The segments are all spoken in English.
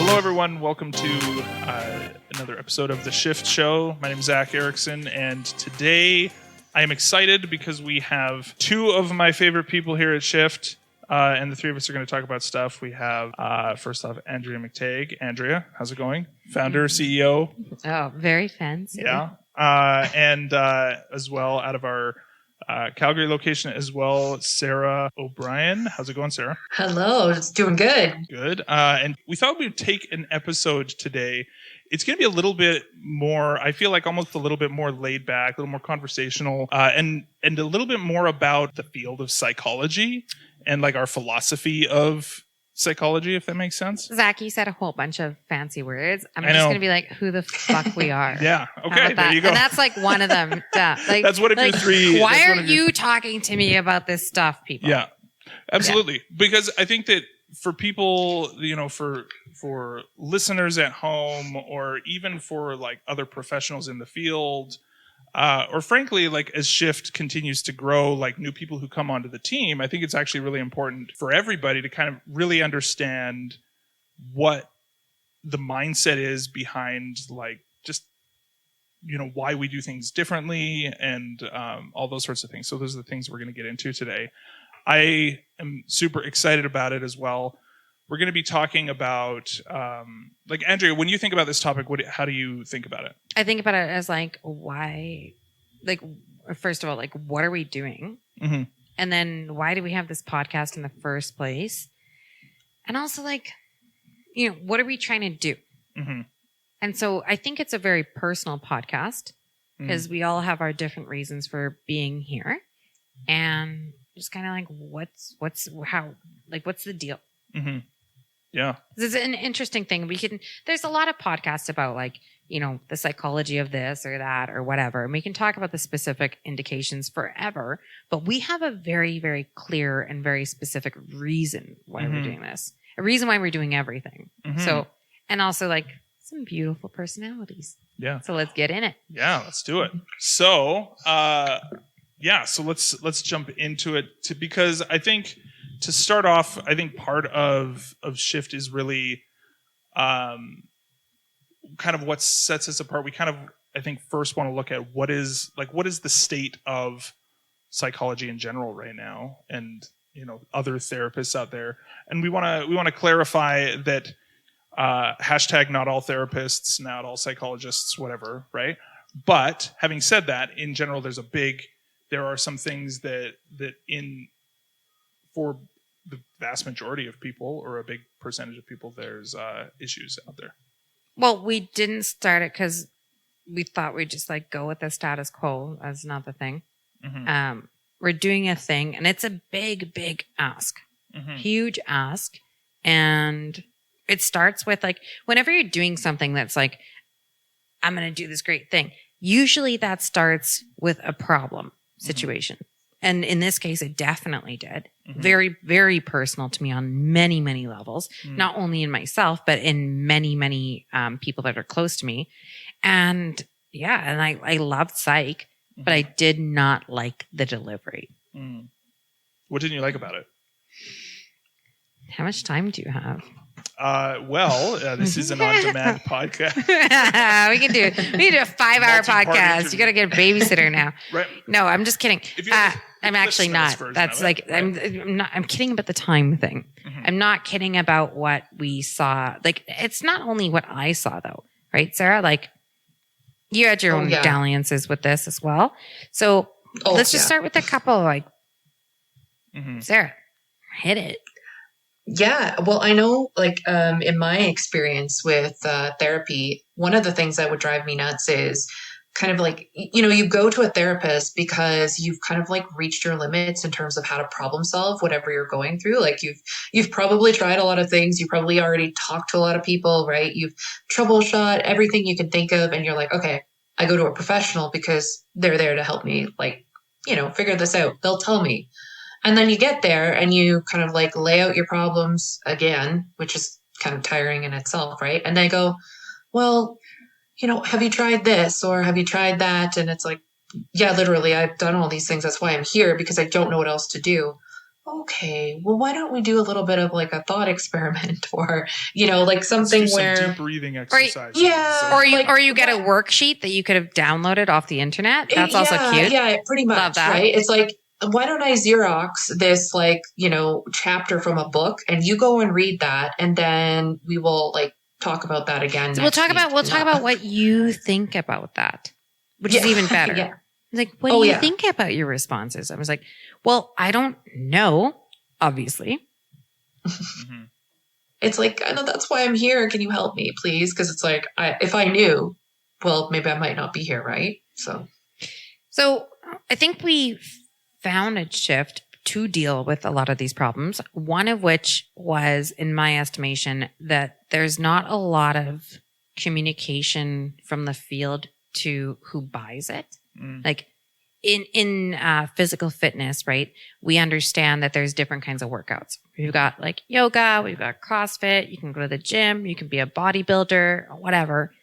Hello, everyone. Welcome to another episode of The Shift Show. My name is Zac Erickson, and today I am excited because we have two of my favorite people here at Shift, and the three of us are going to talk about stuff. We have, first off, Andrea McTague. Andrea, how's it going? Founder, CEO. Oh, very fancy. Yeah. And as well, out of our Calgary location as well, Sarah O'Brien. How's it going, Sarah? Hello, it's doing good. Good. And we thought we'd take an episode today. It's going to be a little bit more, I feel like almost a little bit more laid back, a little more conversational, and a little bit more about the field of psychology and like our philosophy of psychology, if that makes sense. Zac, you said a whole bunch of fancy words. I'm I just know. going to be like, who the fuck we are. Yeah. How Okay. about There that? you go. And that's like one of them. Duh. Like, That's one of your three. Why that's one are of your- you talking to me about this stuff, people? Yeah, absolutely. Because I think that for people, you know, for listeners at home, or even for like other professionals in the field, or frankly, like as Shift continues to grow, like new people who come onto the team, I think it's actually really important for everybody to kind of really understand what the mindset is behind, like, just, you know, why we do things differently and all those sorts of things. So those are the things we're going to get into today. I am super excited about it as well. We're going to be talking about, like, Andrea, when you think about this topic, how do you think about it? I think about it as like, why, like, first of all, like, what are we doing? Mm-hmm. And then why do we have this podcast in the first place? And also, like, you know, what are we trying to do? Mm-hmm. And so I think it's a very personal podcast because we all have our different reasons for being here. And just kind of like, what's the deal? Mm-hmm. Yeah. This is an interesting thing. There's a lot of podcasts about, like, you know, the psychology of this or that or whatever. And we can talk about the specific indications forever, but we have a very, very clear and very specific reason why we're doing this. A reason why we're doing everything. Mm-hmm. So, and also like some beautiful personalities. Yeah. So let's get in it. Yeah, let's do it. So, so let's jump into it because I think to start off, I think part of Shift is really kind of what sets us apart. We kind of, I think, first want to look at what is the state of psychology in general right now, and, you know, other therapists out there. And we want to clarify that hashtag not all therapists, not all psychologists, whatever, right? But having said that, in general, there are some things that for the vast majority of people, or a big percentage of people, there's issues out there. Well, we didn't start it because we thought we'd just like go with the status quo. That's not the thing. Mm-hmm. We're doing a thing, and it's a big, big ask. Mm-hmm. Huge ask. And it starts with, like, whenever you're doing something that's like, I'm going to do this great thing, usually that starts with a problem situation. And in this case, it definitely did. Mm-hmm. Very, very personal to me on many, many levels, not only in myself, but in many, many people that are close to me. And yeah, and I loved psych, but I did not like the delivery. Mm. What didn't you like about it? How much time do you have? This is an on-demand podcast. we can do a 5-hour podcast. interview. You got to get a babysitter now. Right. No, I'm just kidding. I'm actually not. version That's of like, it, right? I'm not, I'm kidding about the time thing. Mm-hmm. I'm not kidding about what we saw. Like, it's not only what I saw though, right, Sarah? Like, you had your own dalliances with this as well. So let's just start with a couple, like, Sarah, hit it. Yeah, well, I know, like, in my experience with therapy, one of the things that would drive me nuts is kind of like, you know, you go to a therapist because you've kind of like reached your limits in terms of how to problem solve whatever you're going through. Like, you've probably tried a lot of things. You probably already talked to a lot of people, right? You've troubleshot everything you can think of, and you're like, okay, I go to a professional because they're there to help me, like, you know, figure this out. They'll tell me. And then you get there and you kind of like lay out your problems again, which is kind of tiring in itself, right? And they go, well, you know, have you tried this or have you tried that? And it's like, yeah, literally, I've done all these things. That's why I'm here, because I don't know what else to do. okay, well, why don't we do a little bit of like a thought experiment or, like Let's something do some where, deep breathing exercises. yeah, Or you like, or you get a worksheet that you could have downloaded off the internet. That's also yeah, cute. yeah, pretty Love much, that. right? It's like, why don't I Xerox this like, chapter from a book and you go and read that and then we will like talk about that again So next week. we'll talk about what you think about that, which is Yeah, even better. yeah. Like, what do you think about your responses? I was like, well, I don't know, obviously. Mm-hmm. It's like, I know that's why I'm here. Can you help me, please? Because it's like, if I knew, well, maybe I might not be here, right? So I think we found a shift to deal with a lot of these problems. One of which was, in my estimation, that there's not a lot of communication from the field to who buys it. Like in physical fitness, right? We understand that there's different kinds of workouts. We've got like yoga, we've got CrossFit, you can go to the gym, you can be a bodybuilder, or whatever.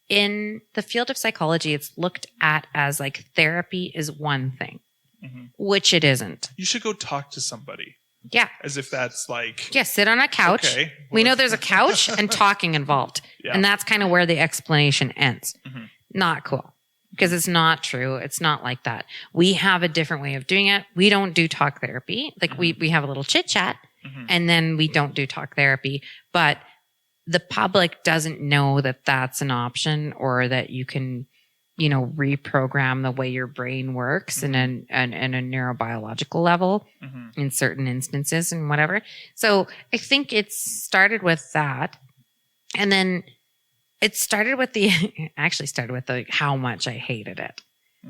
In the field of psychology, it's looked at as like therapy is one thing, which it isn't. You should go talk to somebody. Yeah. As if that's like... Yeah, sit on a couch. Okay. We know there's a couch and talking involved. Yeah. And that's kind of where the explanation ends. Not cool. Because it's not true. It's not like that. We have a different way of doing it. We don't do talk therapy. Like we have a little chit chat and then we don't do talk therapy. But the public doesn't know that that's an option or that you can, reprogram the way your brain works in a neurobiological level in certain instances and whatever. So I think it started with that. And then it started with how much I hated it.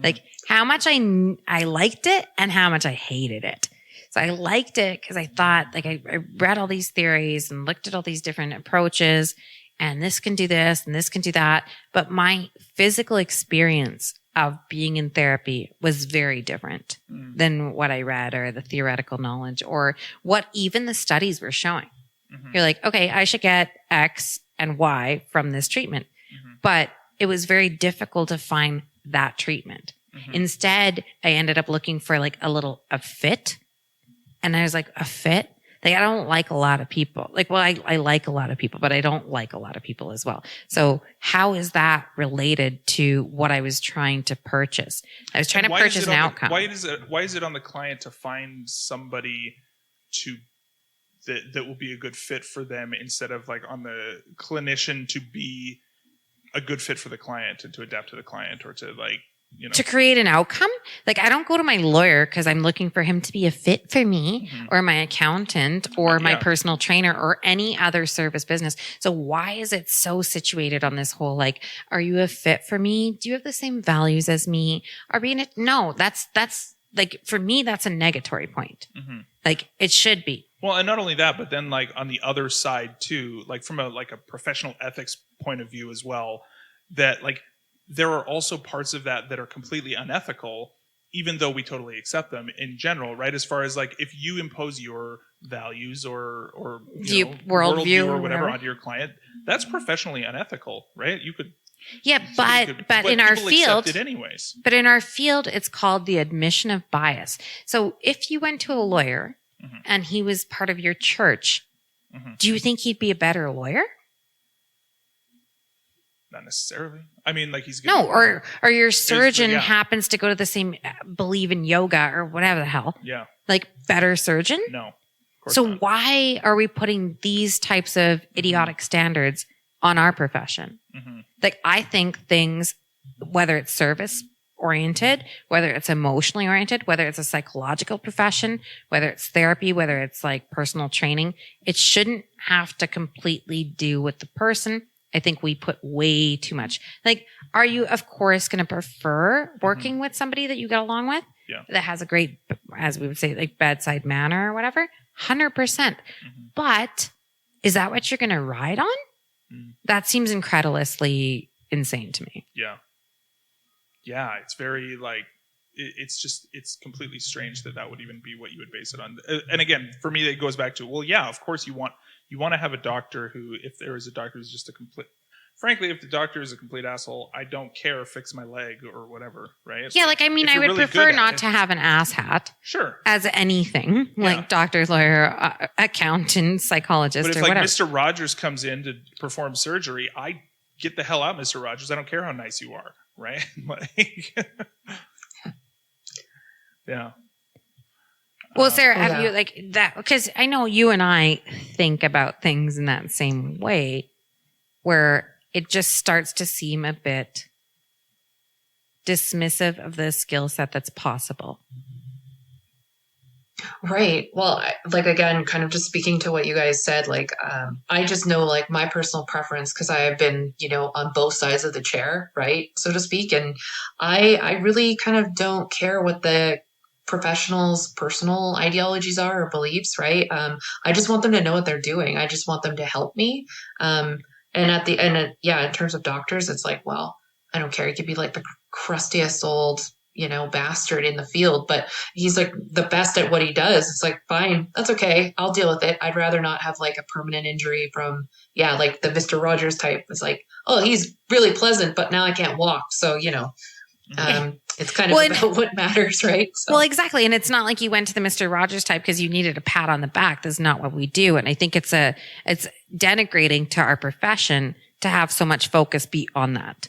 Like how much I liked it and how much I hated it. So I liked it because I thought, like, I read all these theories and looked at all these different approaches, and this can do this and this can do that. But my physical experience of being in therapy was very different than what I read or the theoretical knowledge or what even the studies were showing. You're like, okay, I should get X and Y from this treatment. But it was very difficult to find that treatment. Instead, I ended up looking for like a fit. And I was like, a fit? Like, I don't like a lot of people. Like, well, I like a lot of people, but I don't like a lot of people as well. So how is that related to what I was trying to purchase? I was trying to purchase an outcome. Why is it on the client to find somebody that will be a good fit for them instead of like on the clinician to be a good fit for the client and to adapt to the client or to like, to create an outcome? Like, I don't go to my lawyer because I'm looking for him to be a fit for me or my accountant or my personal trainer or any other service business. So why is it so situated on this whole, like, are you a fit for me? Do you have the same values as me? No, that's like, for me, that's a negatory point. Like, it should be. Well, and not only that, but then like on the other side too, like from a professional ethics point of view as well, that like, there are also parts of that are completely unethical, even though we totally accept them in general, right? As far as like, if you impose your values or worldview or whatever onto your client, that's professionally unethical, right? You could. Yeah, but in our field, it anyways. But in our field, it's called the admission of bias. So if you went to a lawyer and he was part of your church, do you think he'd be a better lawyer? Not necessarily. I mean, like he's no, or your surgeon happens to go to the same, believe in yoga or whatever the hell. Yeah. Like better surgeon? No. Of course so not. Why are we putting these types of idiotic standards on our profession? Like, I think things, whether it's service oriented, whether it's emotionally oriented, whether it's a psychological profession, whether it's therapy, whether it's like personal training, it shouldn't have to completely do with the person. I think we put way too much. Like, are you, of course, going to prefer working with somebody that you get along with? Yeah. That has a great, as we would say, like bedside manner or whatever? 100%. But is that what you're going to ride on? That seems incredulously insane to me. Yeah. Yeah. It's very like, it's completely strange that would even be what you would base it on. And again, for me, it goes back to, well, yeah, of course you want to have a doctor who, if there is a doctor who's just a complete, frankly, if the doctor is a complete asshole, I don't care. Fix my leg or whatever, right? It's Yeah, like, I mean, if I you're would really prefer good at not it- to have an ass hat Sure. as anything, Yeah. like doctor, lawyer, accountant, psychologist, But if or like whatever. Mr. Rogers comes in to perform surgery, I get the hell out, Mr. Rogers. I don't care how nice you are, right? Like, yeah. Well, Sarah, have yeah. you like that? Because I know you and I think about things in that same way, where it just starts to seem a bit dismissive of the skill set that's possible. Right. Well, like, again, kind of just speaking to what you guys said, like, I just know, like, my personal preference, because I have been, on both sides of the chair, right, so to speak. And I really kind of don't care what the professionals' personal ideologies are or beliefs, right? I just want them to know what they're doing. I just want them to help me. And at the end, yeah, in terms of doctors, it's like, well, I don't care. He could be like the crustiest old, bastard in the field, but he's like the best at what he does. It's like, fine, that's okay. I'll deal with it. I'd rather not have like a permanent injury from, like the Mr. Rogers type. It's like, oh, he's really pleasant, but now I can't walk. So, it's kind of about what matters, right? So. Well, exactly. And it's not like you went to the Mr. Rogers type because you needed a pat on the back. That's not what we do. And I think it's denigrating to our profession to have so much focus be on that.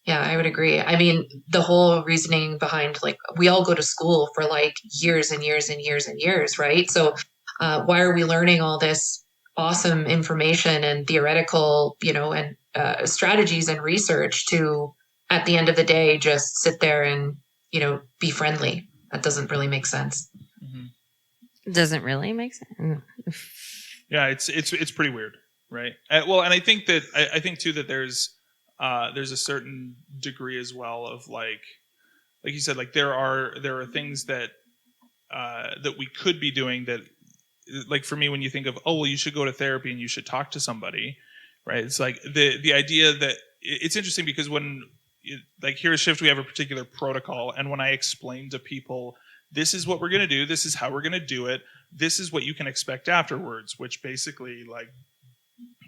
Yeah, I would agree. I mean, the whole reasoning behind, like, we all go to school for like years and years and years and years, right? So why are we learning all this awesome information and theoretical, and strategies and research to, at the end of the day, just sit there and, be friendly? That doesn't really make sense. Mm-hmm. Doesn't really make sense. Yeah, it's pretty weird, right? Well, and I think too that there's a certain degree as well of like you said, like there are things that that we could be doing that, like for me, when you think of, oh, well, you should go to therapy and you should talk to somebody, right? It's like the idea that it's interesting because when like here at Shift, we have a particular protocol. And when I explain to people, this is what we're going to do, this is how we're going to do it, this is what you can expect afterwards, which basically like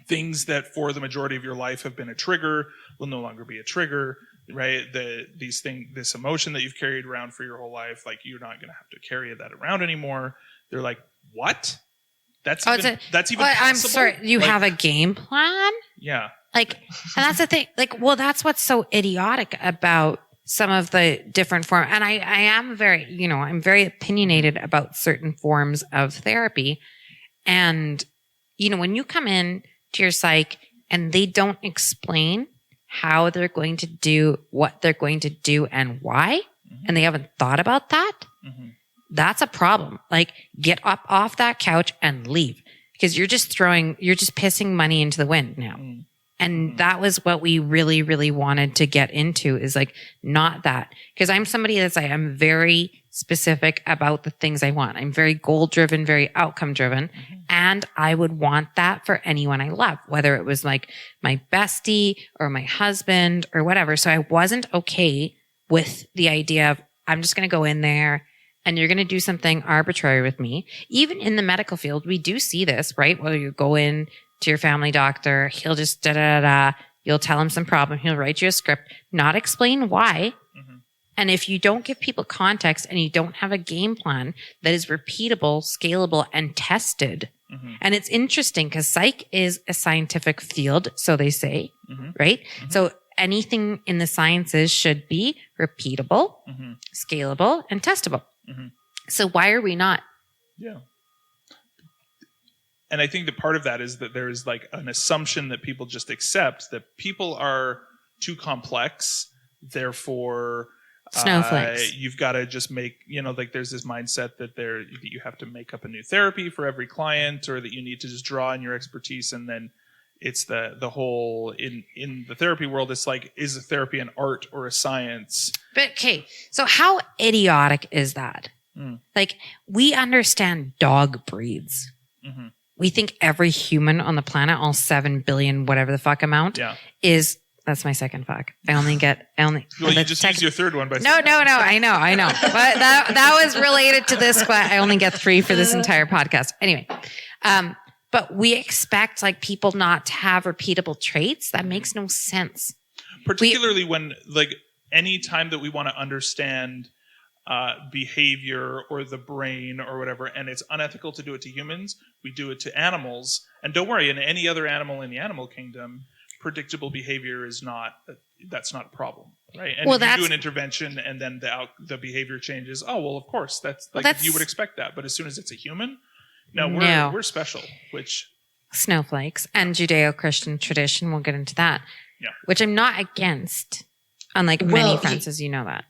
things that for the majority of your life have been a trigger will no longer be a trigger, right? This emotion that you've carried around for your whole life, like you're not going to have to carry that around anymore. They're like, what? That's even possible? I'm sorry. You have a game plan? Yeah. Like, and that's the thing. Like, well, that's what's so idiotic about some of the different forms. And I am very, I'm very opinionated about certain forms of therapy. And, when you come in to your psych and they don't explain how they're going to do what they're going to do and why, and they haven't thought about that, that's a problem. Like, get up off that couch and leave, because you're just pissing money into the wind now. And that was what we really, really wanted to get into, is like, not that. Because I'm somebody that's like, I'm very specific about the things I want. I'm very goal driven, very outcome driven. And I would want that for anyone I love, whether it was like my bestie or my husband or whatever. So I wasn't okay with the idea of, I'm just going to go in there and you're going to do something arbitrary with me. Even in the medical field, we do see this, right? Whether you go in to your family doctor, he'll just you'll tell him some problem, he'll write you a script, not explain why. And if you don't give people context and you don't have a game plan that is repeatable, scalable, and tested, and it's interesting because psych is a scientific field, so they say, right? So anything in the sciences should be repeatable, scalable, and testable. So why are we not? Yeah. And I think that part of that is that there is like an assumption that people just accept that people are too complex, therefore snowflakes. You've got to just make, like there's this mindset that you have to make up a new therapy for every client, or that you need to just draw on your expertise. And then it's the whole in the therapy world, it's like, is a therapy an art or a science? But okay, so how idiotic is that? Like, we understand dog breeds. We think every human on the planet, all 7 billion, whatever the fuck amount, is. That's my second fuck. I only. Well, you just used your third one by No. I know. But that was related to this. I only get 3 for this entire podcast. Anyway, But we expect like people not to have repeatable traits. That makes no sense. Particularly when like any time that we want to understand behavior or the brain or whatever, and it's unethical to do it to humans, we do it to animals. And don't worry, in any other animal in the animal kingdom, predictable behavior is not, that's not a problem, right? And if you do an intervention and then the behavior changes, oh, well, of course, that's like you would expect that. But as soon as it's a human, we're special, which... Snowflakes and Judeo-Christian tradition, we'll get into that, which I'm not against, unlike many friends, as you know that.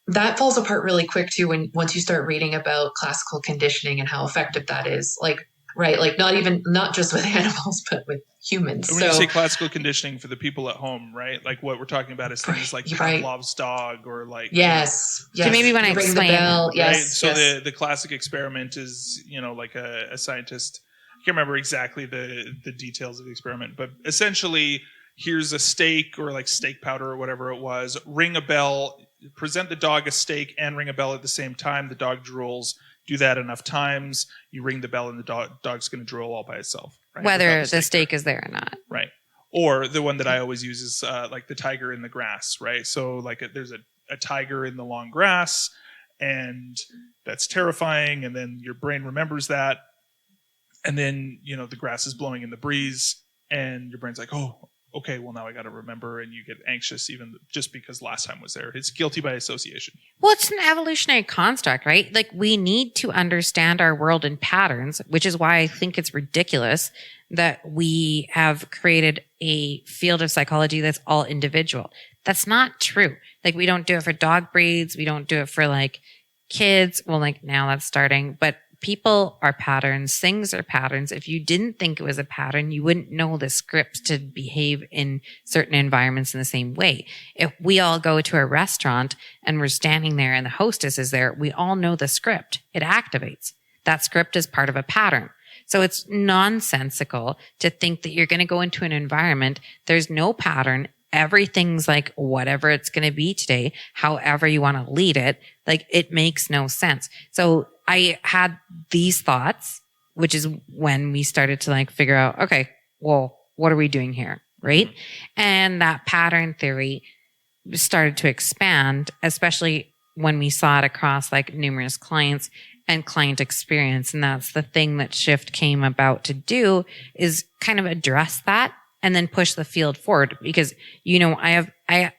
That falls apart really quick too once you start reading about classical conditioning and how effective that is. Like, right, like not just with animals, but with humans. When you say classical conditioning for the people at home, right? Like what we're talking about is things like Pavlov's dog or like... Yes. So maybe when I explain bell, right? So the classic experiment is, like a scientist, I can't remember exactly the details of the experiment, but essentially here's a steak or like steak powder or whatever it was, ring a bell, present the dog a steak and ring a bell at the same time. The dog drools. Do that enough times, you ring the bell and the dog's going to drool all by itself. Right? Whether the steak is there or not. Right. Or the one that I always use is like the tiger in the grass, right? So like there's a tiger in the long grass and that's terrifying. And then your brain remembers that. And then, the grass is blowing in the breeze and your brain's like, oh, okay, well, now I got to remember, and you get anxious even just because last time was there. It's guilty by association. Well, it's an evolutionary construct, right? Like we need to understand our world in patterns, which is why I think it's ridiculous that we have created a field of psychology that's all individual. That's not true. Like we don't do it for dog breeds. We don't do it for like kids. Well, like now that's starting, but people are patterns. Things are patterns. If you didn't think it was a pattern, you wouldn't know the scripts to behave in certain environments in the same way. If we all go to a restaurant and we're standing there and the hostess is there, we all know the script. It activates. That script is part of a pattern. So it's nonsensical to think that you're going to go into an environment. There's no pattern. Everything's like whatever it's going to be today, however you want to lead it. Like it makes no sense. So I had these thoughts, which is when we started to like figure out, okay, well, what are we doing here? Right. And that pattern theory started to expand, especially when we saw it across like numerous clients and client experience. And that's the thing that Shift came about to do, is kind of address that and then push the field forward. Because, I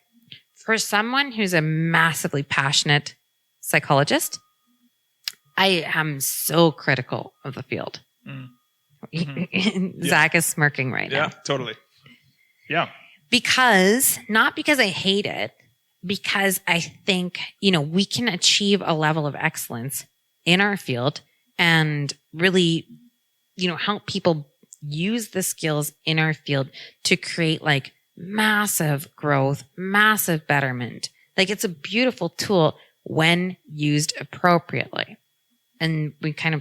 for someone who's a massively passionate psychologist, I am so critical of the field. Mm-hmm. Zach is smirking right now. Yeah, totally. Yeah. Not because I hate it, because I think, we can achieve a level of excellence in our field and really, help people use the skills in our field to create like massive growth, massive betterment. Like it's a beautiful tool when used appropriately. And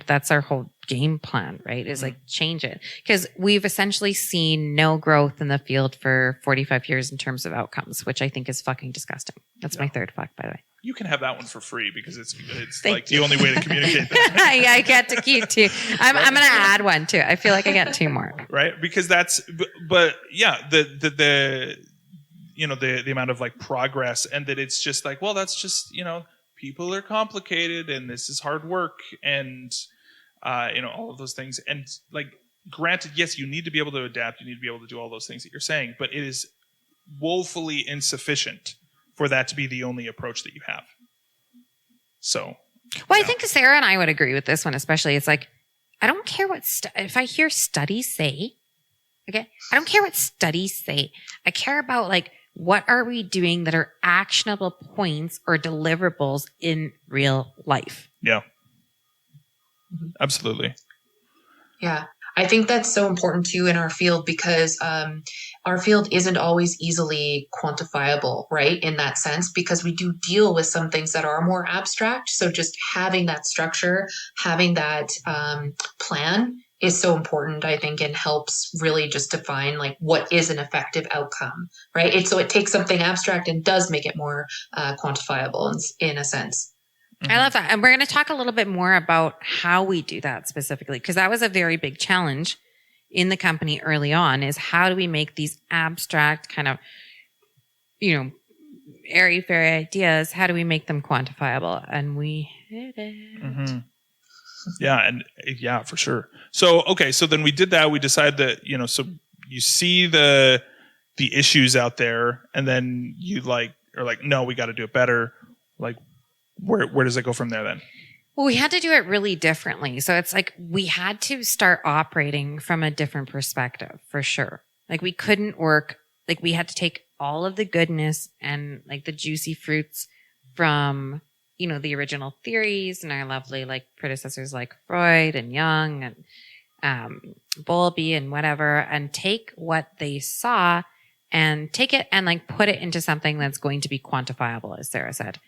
that's our whole game plan, right? Is like change it. Because we've essentially seen no growth in the field for 45 years in terms of outcomes, which I think is fucking disgusting. That's my third fact, by the way. You can have that one for free because it's like the only way to communicate that. Yeah, I get to keep two. I'm going to add one too. I feel like I get two more. Right? Because but yeah, the amount of like progress, and that it's just like, well, that's just, people are complicated and this is hard work and, all of those things. And like, granted, yes, you need to be able to adapt. You need to be able to do all those things that you're saying, but it is woefully insufficient for that to be the only approach that you have. So. Well, I think Sarah and I would agree with this one, especially. It's like, I don't care what, if I hear studies say, okay, I don't care what studies say. I care about like, what are we doing that are actionable points or deliverables in real life? Yeah. Absolutely. Yeah. I think that's so important too in our field because our field isn't always easily quantifiable, right? In that sense, because we do deal with some things that are more abstract. So just having that structure, having that plan is so important, I think, and helps really just define like what is an effective outcome, right? So it takes something abstract and does make it more quantifiable in a sense. I love that. And we're going to talk a little bit more about how we do that specifically, because that was a very big challenge in the company early on is how do we make these abstract kind of, airy-fairy ideas, how do we make them quantifiable? And we hit it. Mm-hmm. Yeah, for sure. So, okay, so then we did that. We decided that, so you see the issues out there, and then you are like, no, we got to do it better. Like, where does it go from there then? Well, we had to do it really differently. So it's like we had to start operating from a different perspective for sure. Like we couldn't work, like we had to take all of the goodness and like the juicy fruits from, the original theories and our lovely like predecessors like Freud and Jung and Bowlby and whatever, and take what they saw and take it and like put it into something that's going to be quantifiable, as Sarah said.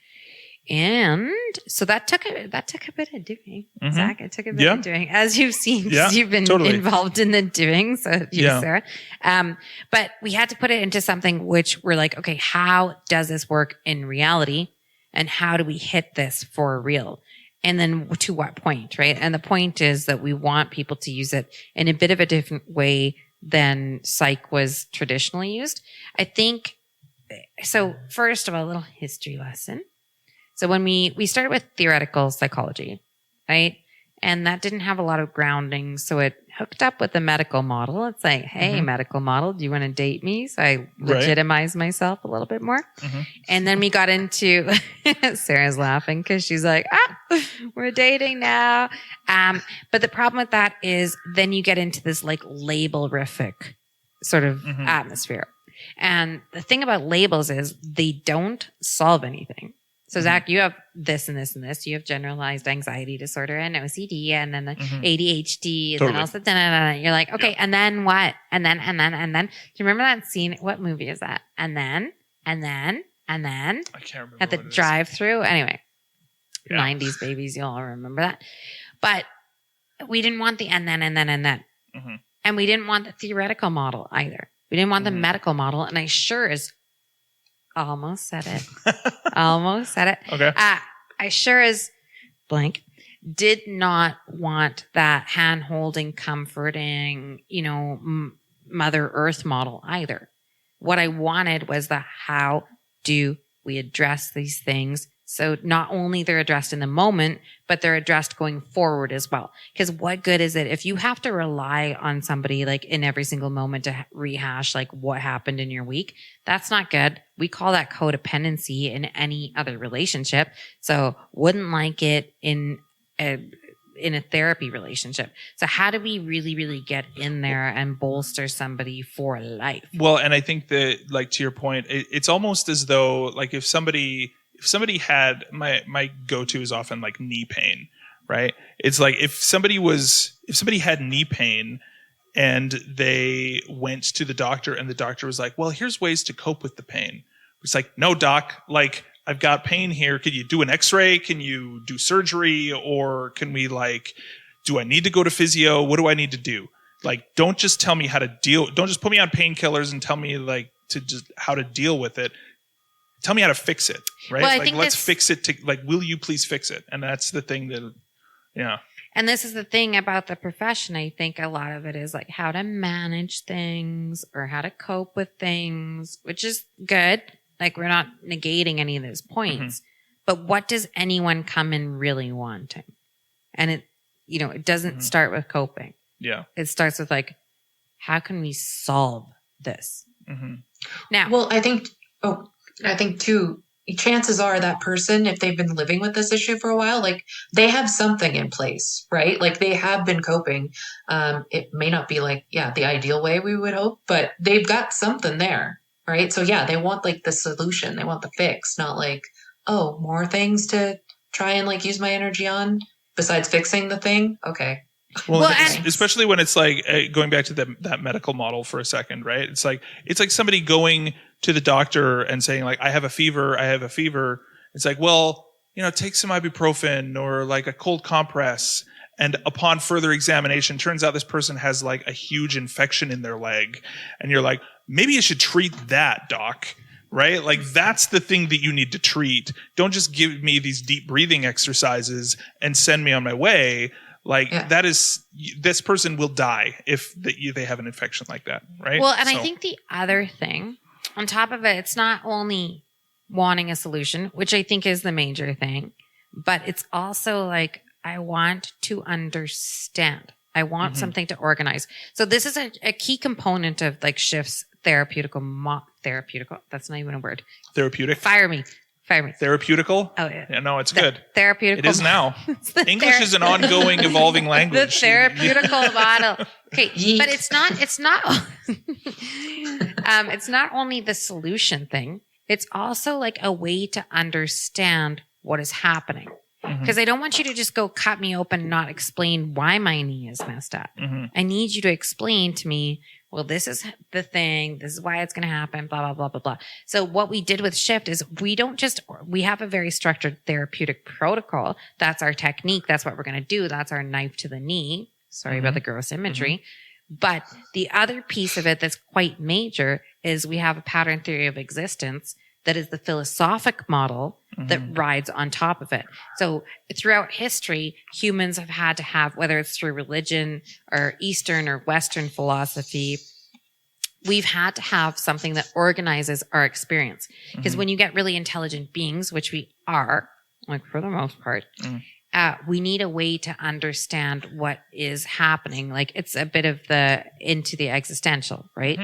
And so that took a bit of doing, Zach. It took a bit of doing, as you've seen, because you've been involved in the doing. So Sarah. But we had to put it into something which we're like, okay, how does this work in reality? And how do we hit this for real? And then to what point, right? And the point is that we want people to use it in a bit of a different way than psych was traditionally used. I think, so first of all, a little history lesson. So when we started with theoretical psychology, right? And that didn't have a lot of grounding. So it hooked up with the medical model. It's like, hey, medical model, do you want to date me? So I legitimize myself a little bit more. And then we got into, Sarah's laughing because she's like, we're dating now. But the problem with that is then you get into this like label-rific sort of atmosphere. And the thing about labels is they don't solve anything. So Zach, you have this and this and this. You have generalized anxiety disorder and OCD and then the ADHD and then also you're like, okay, and then what? And then. Do you remember that scene? What movie is that? And then. I can't remember. At the drive-through. Anyway, 90s babies, you'll all remember that. But we didn't want the and then. And we didn't want the theoretical model either. We didn't want the medical model. And I sure as almost said it. Okay. I sure as blank did not want that hand-holding, comforting, Mother Earth model either. What I wanted was the how do we address these things so not only they're addressed in the moment, but they're addressed going forward as well. Because what good is it if you have to rely on somebody like in every single moment to rehash like what happened in your week? That's not good. We call that codependency in any other relationship. So wouldn't like it in a therapy relationship. So how do we really, really get in there and bolster somebody for life? Well, and I think that like to your point, it's almost as though like if somebody had my go-to is often like knee pain, right? It's like if somebody had knee pain and they went to the doctor and the doctor was like, well, here's ways to cope with the pain. It's like, no, doc, like I've got pain here. Could you do an x-ray? Can you do surgery? Or can we do I need to go to physio? What do I need to do? Like, don't just tell me how to deal. Don't just put me on painkillers and tell me how to deal with it. Tell me how to fix it, right? Well, let's fix it will you please fix it? And that's the thing that, yeah. And this is the thing about the profession. I think a lot of it is like how to manage things or how to cope with things, which is good. Like we're not negating any of those points, but what does anyone come in really wanting? And it doesn't start with coping. Yeah. It starts with like, how can we solve this? Now, well, I think too, chances are that person, if they've been living with this issue for a while, like they have something in place, right? Like they have been coping. It may not be like, the ideal way we would hope, but they've got something there, right? So they want like the solution. They want the fix, not like, oh, more things to try and like use my energy on besides fixing the thing. Okay. Well, especially when it's like going back to that medical model for a second, right? It's like somebody going to the doctor and saying like, I have a fever. It's like, well, take some ibuprofen or like a cold compress. And upon further examination, turns out this person has like a huge infection in their leg. And you're like, maybe you should treat that, doc. Right? Like that's the thing that you need to treat. Don't just give me these deep breathing exercises and send me on my way. Like Yeah. that is, this person will die if they have an infection like that, right? Well, and I think the other thing on top of it, it's not only wanting a solution, which I think is the major thing, but it's also like, I want to understand. I want something to organize. So this is a key component of like Shift's therapeutical. That's not even a word. Therapeutic. Fire me. Therapeutical. Oh yeah. Yeah, no, it's good. Therapeutical. It is now. English is an ongoing, evolving The language. therapeutical model. Okay, Yeet. but it's not. It's not only the solution thing. It's also like a way to understand what is happening. Because I don't want you to just go cut me open and not explain why my knee is messed up. I need you to explain to me, well, this is the thing. This is why it's going to happen, blah, blah, blah, blah, blah. So what we did with Shift is we have a very structured therapeutic protocol. That's our technique. That's what we're going to do. That's our knife to the knee. Sorry about the gross imagery. But the other piece of it that's quite major is we have a pattern theory of existence that is the philosophic model that rides on top of it. So throughout history, humans have had to have, whether it's through religion or Eastern or Western philosophy, we've had to have something that organizes our experience. Because when you get really intelligent beings, which we are, like for the most part, we need a way to understand what is happening. Like it's a bit of into the existential, right?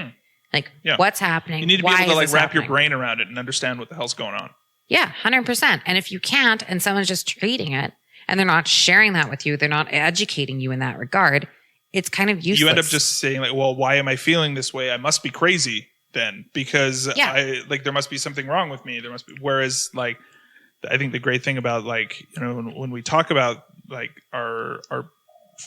Like what's happening? You need to be why able to is like this wrap your happening? brain around it and understand what the hell's going on. Yeah, 100%. And if you can't, and someone's just treating it and they're not sharing that with you, they're not educating you in that regard, it's kind of useless. You end up just saying like, well, why am I feeling this way? I must be crazy then because there must be something wrong with me. There must be, whereas like, I think the great thing about like, you know, when we talk about like our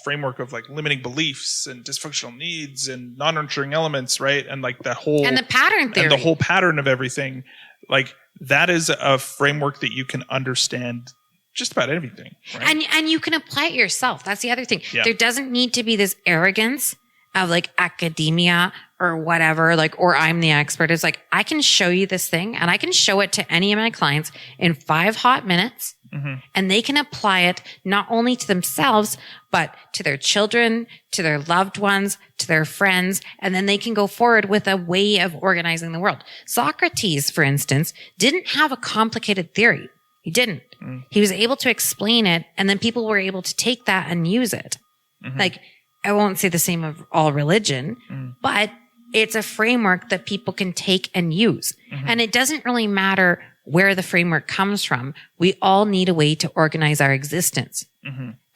framework of like limiting beliefs and dysfunctional needs and non-nurturing elements, right? And like the whole and the pattern theory. and the whole pattern of everything, like that is a framework that you can understand just about everything. Right? And you can apply it yourself. That's the other thing. Yeah. There doesn't need to be this arrogance of like academia or whatever, like, or I'm the expert. It's like, I can show you this thing and I can show it to any of my clients in 5 hot minutes. And they can apply it not only to themselves, but to their children, to their loved ones, to their friends. And then they can go forward with a way of organizing the world. Socrates, for instance, didn't have a complicated theory. He didn't. He was able to explain it. And then people were able to take that and use it. Like, I won't say the same of all religion, but it's a framework that people can take and use. And it doesn't really matter where the framework comes from. We all need a way to organize our existence.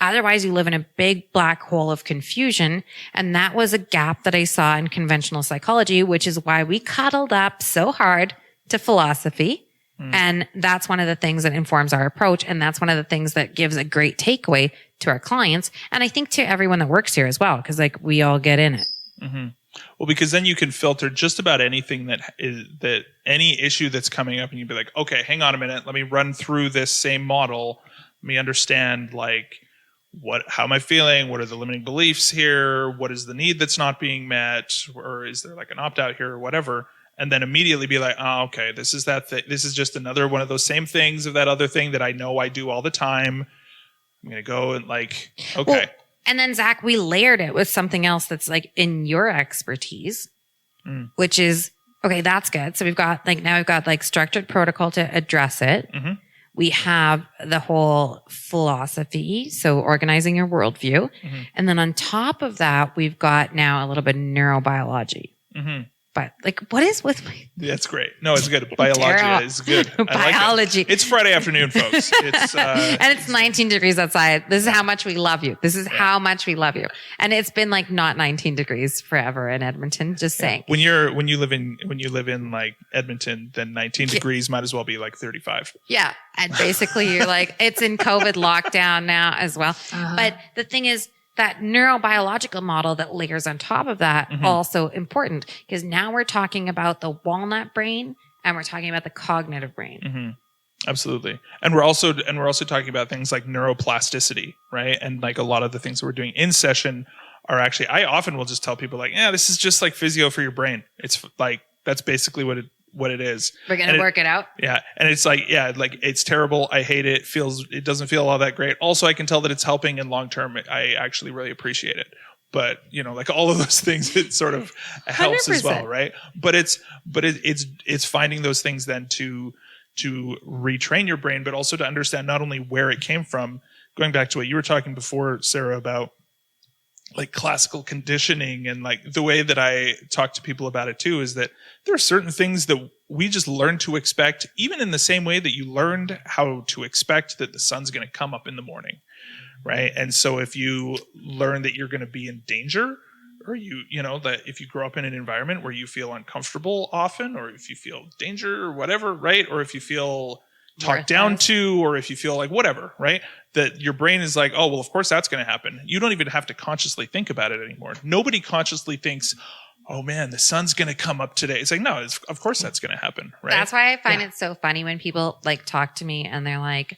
Otherwise, you live in a big black hole of confusion. And that was a gap that I saw in conventional psychology, which is why we cuddled up so hard to philosophy. And that's one of the things that informs our approach. And that's one of the things that gives a great takeaway to our clients. And I think to everyone that works here as well, because like we all get in it. Well, because then you can filter just about anything that any issue that's coming up, and you'd be like, okay, hang on a minute, let me run through this same model. Let me understand like how am I feeling? What are the limiting beliefs here? What is the need that's not being met? Or is there like an opt out here or whatever? And then immediately be like, oh, okay, this is that thing. This is just another one of those same things of that other thing that I know I do all the time. I'm going to go and like, okay. Well, and then Zach, we layered it with something else that's like in your expertise, which is, okay, that's good. So we've got like structured protocol to address it. We have the whole philosophy. So organizing your worldview. And then on top of that, we've got now a little bit of neurobiology. But like, what is with my... That's great. No, it's good. Biology is good. Biology. Like it. It's Friday afternoon, folks. It's and it's 19 degrees outside. This is how much we love you. This is how much we love you. And it's been like not 19 degrees forever in Edmonton. Just saying. When you live in like Edmonton, then 19 degrees might as well be like 35. Yeah, and basically you're like it's in COVID lockdown now as well. But the thing is, that neurobiological model that layers on top of that also important because now we're talking about the walnut brain and we're talking about the cognitive brain. Absolutely. And we're also talking about things like neuroplasticity, right? And like a lot of the things that we're doing in session are actually, I often will just tell people like, yeah, this is just like physio for your brain. It's like, that's basically what what it is. We're going to work it out. Yeah. And it's like, yeah, like it's terrible. I hate it. It doesn't feel all that great. Also, I can tell that it's helping in long term. I actually really appreciate it. But, you know, like all of those things, it sort of helps 100%. as well. Right. But it's finding those things then to retrain your brain, but also to understand not only where it came from, going back to what you were talking before, Sarah, about like classical conditioning, and like the way that I talk to people about it too is that there are certain things that we just learn to expect, even in the same way that you learned how to expect that the sun's going to come up in the morning, right? And so if you learn that you're going to be in danger, or you know that if you grow up in an environment where you feel uncomfortable often, or if you feel danger or whatever, right? Or if you feel talked down to, or if you feel like whatever, right? That your brain is like, oh, well, of course that's going to happen. You don't even have to consciously think about it anymore. Nobody consciously thinks, oh man, the sun's going to come up today. It's like, no, of course that's going to happen, right? That's why I find it so funny when people like talk to me and they're like,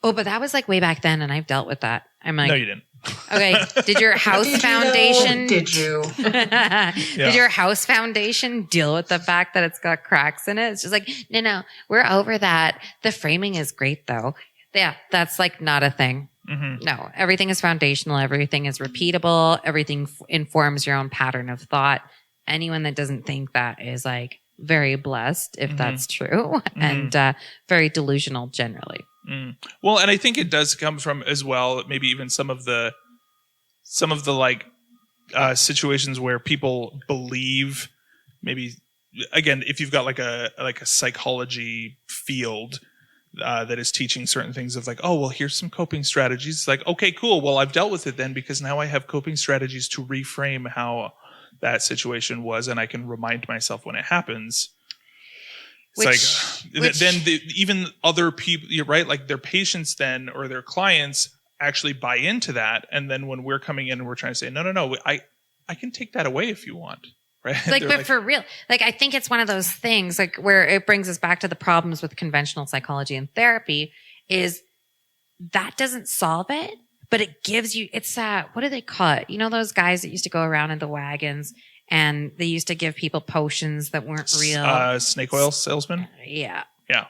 oh, but that was like way back then and I've dealt with that. I'm like, no, you didn't. Okay, did your house foundation? Did you? Did your house foundation deal with the fact that it's got cracks in it? It's just like, no, we're over that. The framing is great though. Yeah, that's like not a thing. Mm-hmm. No, everything is foundational. Everything is repeatable. Everything informs your own pattern of thought. Anyone that doesn't think that is like very blessed, if that's true, and very delusional generally. Well, and I think it does come from as well, maybe even some of the like situations where people believe, maybe again, if you've got like a psychology field that is teaching certain things of like, oh, well, here's some coping strategies. It's like, okay, cool. Well, I've dealt with it then because now I have coping strategies to reframe how that situation was, and I can remind myself when it happens. Even other people, you're right, like their patients then or their clients actually buy into that. And then when we're coming in and we're trying to say, no, I can take that away if you want. Right. Like, but for real, like, I think it's one of those things like where it brings us back to the problems with conventional psychology and therapy is that doesn't solve it, but it gives you, it's what do they call it? You know, those guys that used to go around in the wagons and they used to give people potions that weren't real. Snake oil salesman. Yeah. Yeah.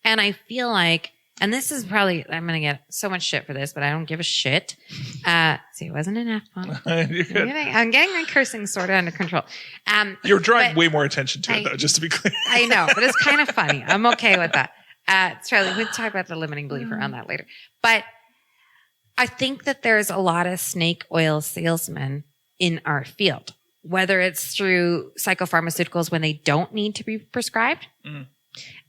And I feel like, and this is probably, I'm going to get so much shit for this, but I don't give a shit. See, it wasn't an F-bomb. I'm getting my cursing sort of under control. You're drawing way more attention to it, though, just to be clear. I know, but it's kind of funny. I'm okay with that. Charlie, we'll talk about the limiting belief around that later. But I think that there's a lot of snake oil salesmen in our field, whether it's through psychopharmaceuticals when they don't need to be prescribed,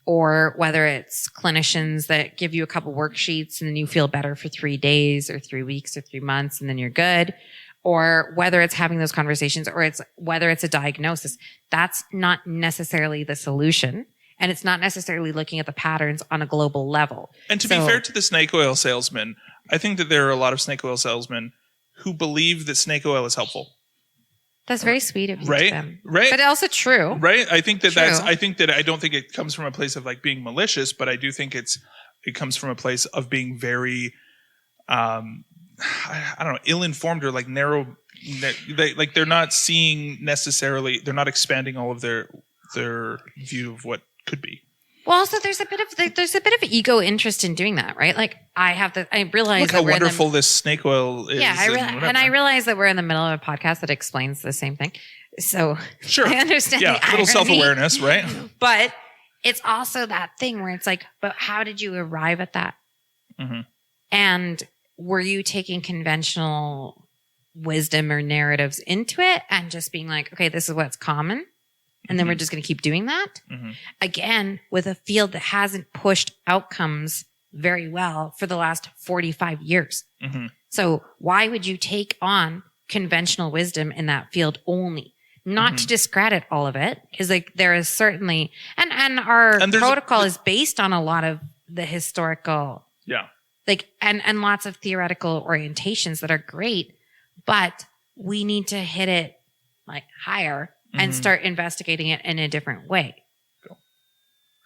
or whether it's clinicians that give you a couple worksheets and then you feel better for 3 days or 3 weeks or 3 months and then you're good, or whether it's having those conversations or whether it's a diagnosis. That's not necessarily the solution. And it's not necessarily looking at the patterns on a global level. And to be fair to the snake oil salesman, I think that there are a lot of snake oil salesmen who believe that snake oil is helpful. That's very sweet of you, right? To them. Right, but also true, right? I think that I don't think it comes from a place of like being malicious, but I do think it comes from a place of being very, I don't know, ill-informed or like narrow. They're not seeing necessarily. They're not expanding all of their view of what could be. Well, also there's a bit of ego interest in doing that, right? Like I realize look how wonderful this snake oil is. Yeah, I realize that we're in the middle of a podcast that explains the same thing. So sure, I understand. Yeah, a little self-awareness, right? But it's also that thing where it's like, but how did you arrive at that? Mm-hmm. And were you taking conventional wisdom or narratives into it and just being like, okay, this is what's common? And then we're just going to keep doing that. Mm-hmm. Again, with a field that hasn't pushed outcomes very well for the last 45 years. Mm-hmm. So why would you take on conventional wisdom in that field only? Not to discredit all of it, because like there is certainly, and our protocol is based on a lot of the historical, and lots of theoretical orientations that are great, but we need to hit it like higher and start investigating it in a different way.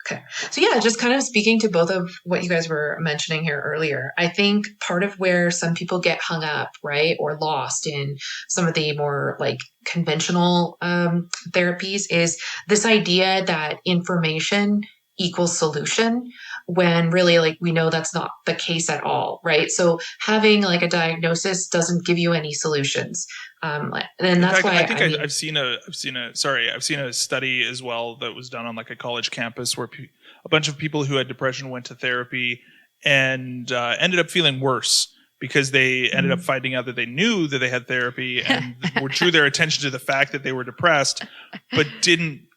Okay. So yeah, just kind of speaking to both of what you guys were mentioning here earlier, I think part of where some people get hung up, right, or lost in some of the more like conventional therapies is this idea that information equals solution when really like we know that's not the case at all, right? So having like a diagnosis doesn't give you any solutions. And that's fact, why I think I've seen a study as well that was done on like a college campus where a bunch of people who had depression went to therapy and ended up feeling worse because they ended up finding out that they knew that they had therapy and drew their attention to the fact that they were depressed, but didn't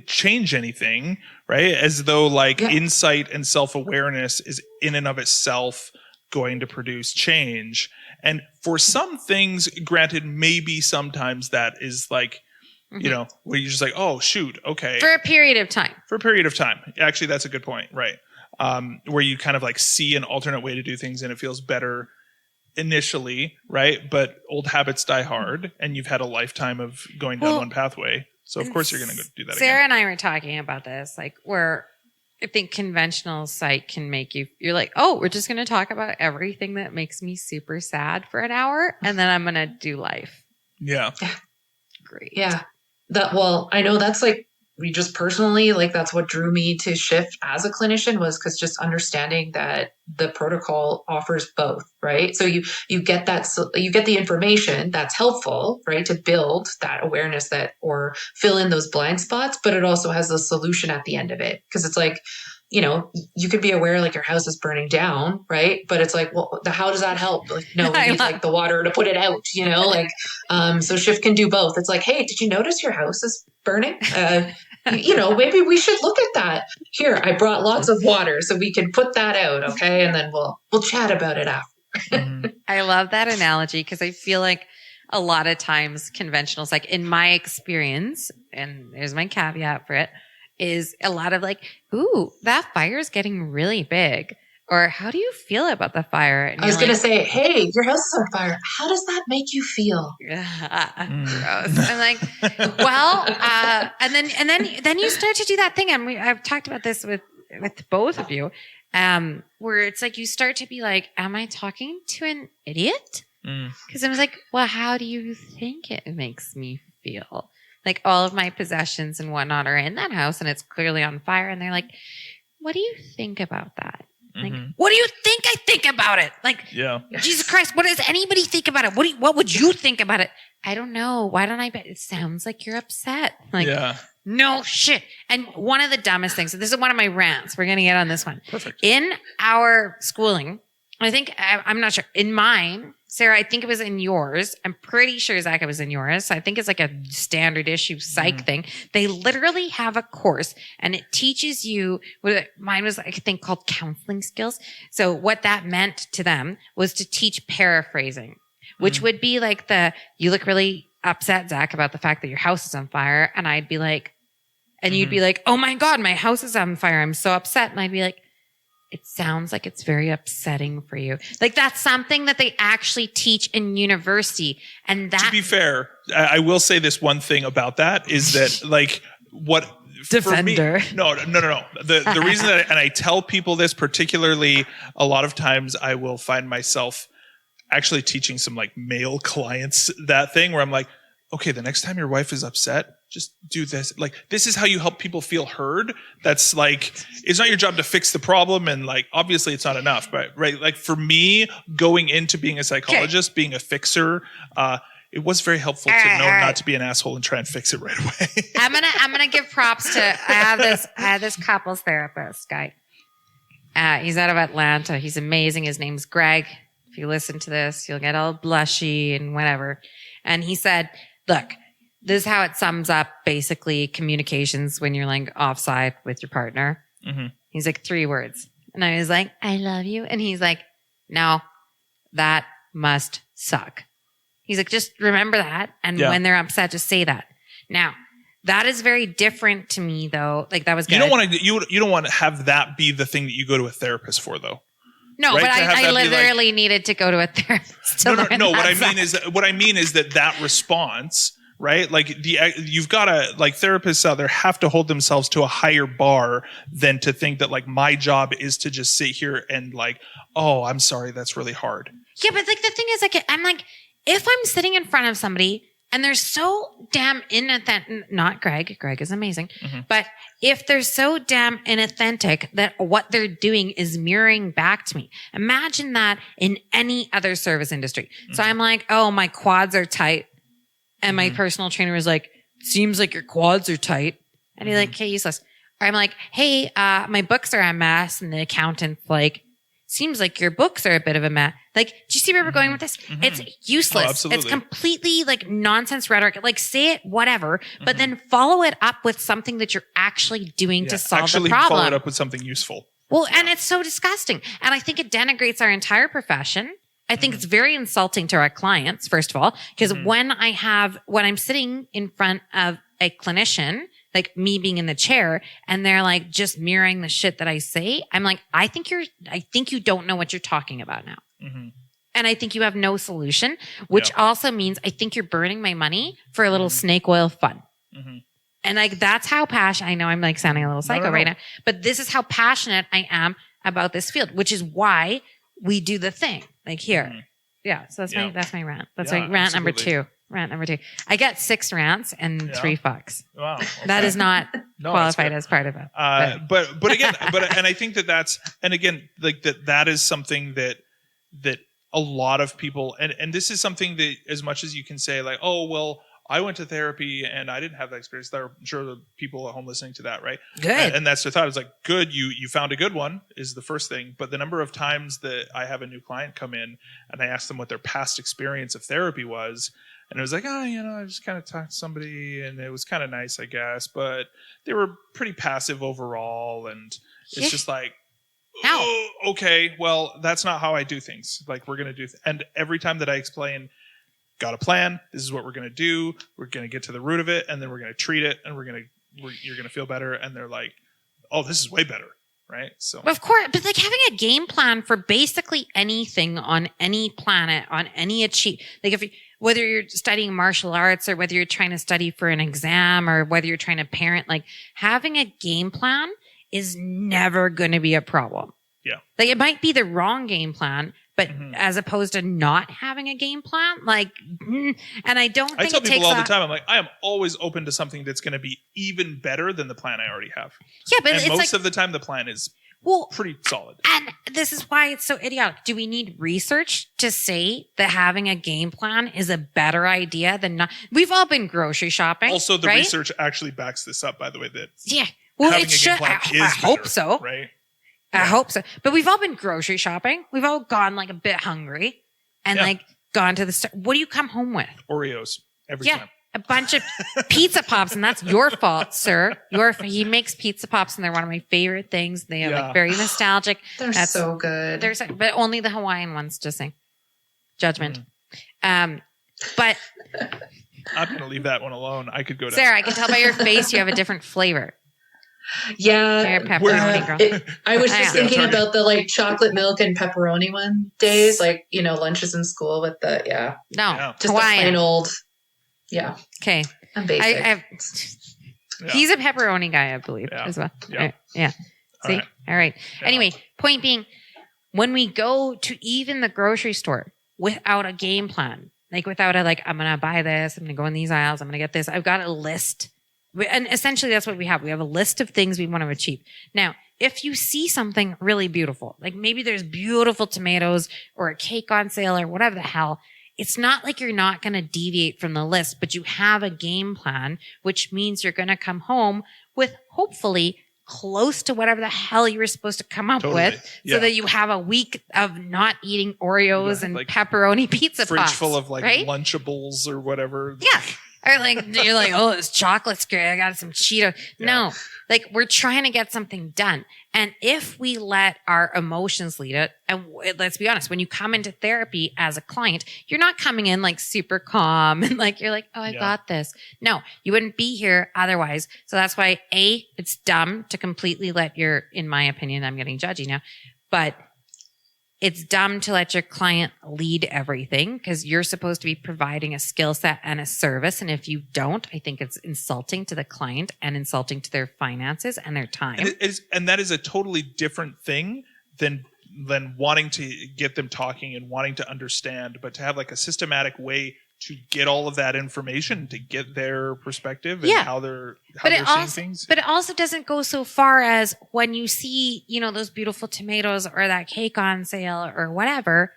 change anything, right? As though like insight and self-awareness is in and of itself going to produce change. And for some things, granted, maybe sometimes that is like, you know, where you're just like, oh, shoot, okay. For a period of time. Actually, that's a good point, right? Where you kind of like see an alternate way to do things and it feels better initially, right? But old habits die hard and you've had a lifetime of going down one pathway. So, of course, you're going to do that Sarah again. and I were talking about this, like where I think conventional psych can make you're like, oh, we're just going to talk about everything that makes me super sad for an hour, and then I'm going to do life. Yeah. Great. Yeah. I know that's like, we just personally, like that's what drew me to Shift as a clinician was because just understanding that the protocol offers both, right? So you get you get the information that's helpful, right? To build that awareness or fill in those blind spots, but it also has the solution at the end of it. Cause it's like, you know, you could be aware like your house is burning down, right? But it's like, well, how does that help? Like, no, we need like the water to put it out, you know, like, so Shift can do both. It's like, hey, did you notice your house is burning? You know, maybe we should look at that. Here, I brought lots of water so we can put that out. Okay. And then we'll chat about it after. I love that analogy because I feel like a lot of times conventionals, like in my experience, and there's my caveat for it, is a lot of like, ooh, that fire is getting really big. Or how do you feel about the fire? And I was going to say, hey, your house is on fire. How does that make you feel? Gross. I'm like, well, and then you start to do that thing. And I've talked about this with both of you, where it's like you start to be like, am I talking to an idiot? Because I was like, well, how do you think it makes me feel? Like all of my possessions and whatnot are in that house, and it's clearly on fire. And they're like, what do you think about that? Like, what do you think I think about it? Like, Jesus Christ, what does anybody think about it? What would you think about it? I don't know. Why don't I bet? It sounds like you're upset. Like, no shit. And one of the dumbest things, this is one of my rants. We're going to get on this one. Perfect. In our schooling, I think, I'm not sure. In mine, Sarah, I think it was in yours. I'm pretty sure, Zach, it was in yours. So I think it's like a standard issue psych thing. They literally have a course and it teaches you, mine was, I think, called counseling skills. So what that meant to them was to teach paraphrasing, which would be like you look really upset, Zach, about the fact that your house is on fire. And I'd be like, and you'd be like, oh my God, my house is on fire. I'm so upset. And I'd be like, it sounds like it's very upsetting for you. Like that's something that they actually teach in university. And that, to be fair, I will say this one thing about that is that like what defender. For me, no. The reason that, and I tell people this particularly a lot of times I will find myself actually teaching some like male clients that thing where I'm like, okay, the next time your wife is upset, just do this. Like, this is how you help people feel heard. That's like, it's not your job to fix the problem. And like, obviously it's not enough, but right. Like for me, going into being a psychologist, being a fixer, it was very helpful to know not to be an asshole and try and fix it right away. I'm going to give props to, I have this couples therapist guy. He's out of Atlanta. He's amazing. His name's Greg. If you listen to this, you'll get all blushy and whatever. And he said, look, this is how it sums up basically communications when you're like offside with your partner. He's like 3 words. And I was like, I love you. And he's like, no, that must suck. He's like, just remember that. And when they're upset, just say that. Now, that is very different to me though. Like that was good. You don't want to have that be the thing that you go to a therapist for though. No, right? But I literally needed to go to a therapist. No. What I mean is that response, right? Like you've got to, like, therapists out there have to hold themselves to a higher bar than to think that like my job is to just sit here and like, oh, I'm sorry, that's really hard. Yeah, but like the thing is, like, I'm like, if I'm sitting in front of somebody and they're so damn inauthentic, not Greg is amazing, but if they're so damn inauthentic that what they're doing is mirroring back to me, imagine that in any other service industry. So I'm like, oh, my quads are tight. And my personal trainer was like, seems like your quads are tight. And he's like, okay, useless. Or I'm like, hey, my books are a mess. And the accountant's like, seems like your books are a bit of a mess. Like, do you see where we're going with this? It's useless. Oh, absolutely. It's completely like nonsense rhetoric. Like, say it, whatever, but then follow it up with something that you're actually doing to solve the problem. Follow it up with something useful. Well, and it's so disgusting. And I think it denigrates our entire profession. I think it's very insulting to our clients, first of all, because when I'm sitting in front of a clinician, like me being in the chair, and they're like just mirroring the shit that I say, I'm like, I think you don't know what you're talking about now. And I think you have no solution, which also means I think you're burning my money for a little snake oil fun. And like, that's how passionate, I know I'm like sounding a little psycho right now, but this is how passionate I am about this field, which is why we do the thing like here. Yeah. So that's my rant. That's my rant number 2. Rant number 2. I get 6 rants and 3 fucks. Wow. Okay. That is not qualified as part of it. But again, and I think that's, and again, like that is something that a lot of people, and this is something that as much as you can say like, oh, well, I went to therapy and I didn't have that experience. I'm sure the people at home listening to that, right? Good. And that's their thought. It's like, good, you found a good one is the first thing. But the number of times that I have a new client come in and I ask them what their past experience of therapy was, and it was like, I just kind of talked to somebody and it was kind of nice, I guess, but they were pretty passive overall. And it's just like, oh, okay, well, that's not how I do things. Like, we're going to do, and every time that I explain, got a plan, this is what we're going to do, we're going to get to the root of it, and then we're going to treat it, and you're going to feel better. And they're like, oh, this is way better. Right. So, of course, but like having a game plan for basically anything on any planet, on any like whether you're studying martial arts or whether you're trying to study for an exam or whether you're trying to parent, like having a game plan is never going to be a problem. Yeah. Like it might be the wrong game plan, but as opposed to not having a game plan, like, and I don't think I tell people all the time, I'm like, I am always open to something that's going to be even better than the plan I already have. Yeah, but and it's most of the time the plan is pretty solid. And this is why it's so idiotic. Do we need research to say that having a game plan is a better idea than not? We've all been grocery shopping. Also, the right? research actually backs this up, by the way, that well, having it a should. game plan I is hope better, so. Right? I hope so. But we've all been grocery shopping. We've all gone like a bit hungry and like gone to the store. What do you come home with? Oreos every time. A bunch of pizza pops, and that's your fault, sir. He makes pizza pops, and they're one of my favorite things. They are like very nostalgic. They're so good. But only the Hawaiian ones. Just saying, judgment. But I'm going to leave that one alone. I could go down. Sarah, I can tell by your face you have a different flavor. Yeah. You're a pepperoni girl. I was just thinking about the like chocolate milk and pepperoni one days, like, lunches in school with the, just Hawaiian. a plain old, Okay. I'm basic. He's a pepperoni guy, I believe, as well. Yeah. See? All right. Anyway, point being, when we go to even the grocery store without a game plan, like without I'm going to buy this, I'm going to go in these aisles, I'm going to get this, I've got a list. And essentially that's what we have. We have a list of things we want to achieve. Now, if you see something really beautiful, like maybe there's beautiful tomatoes or a cake on sale or whatever the hell, it's not like you're not going to deviate from the list, but you have a game plan, which means you're going to come home with hopefully close to whatever the hell you were supposed to come up with so that you have a week of not eating Oreos and like pepperoni pizza fridge pops. Full of like right? Lunchables or whatever. Yeah. Or like, you're like, oh, this chocolate's great. I got some Cheetos. Yeah. No, like we're trying to get something done. And if we let our emotions lead it, and let's be honest, when you come into therapy as a client, you're not coming in like super calm and like, you're like, oh, I got this. No, you wouldn't be here otherwise. So that's why it's dumb to completely let in my opinion, I'm getting judgy now, but it's dumb to let your client lead everything because you're supposed to be providing a skill set and a service. And if you don't, I think it's insulting to the client and insulting to their finances and their time. And that is a totally different thing than wanting to get them talking and wanting to understand, but to have like a systematic way to get all of that information, to get their perspective and how they're seeing things. But it also doesn't go so far as when you see, those beautiful tomatoes or that cake on sale or whatever,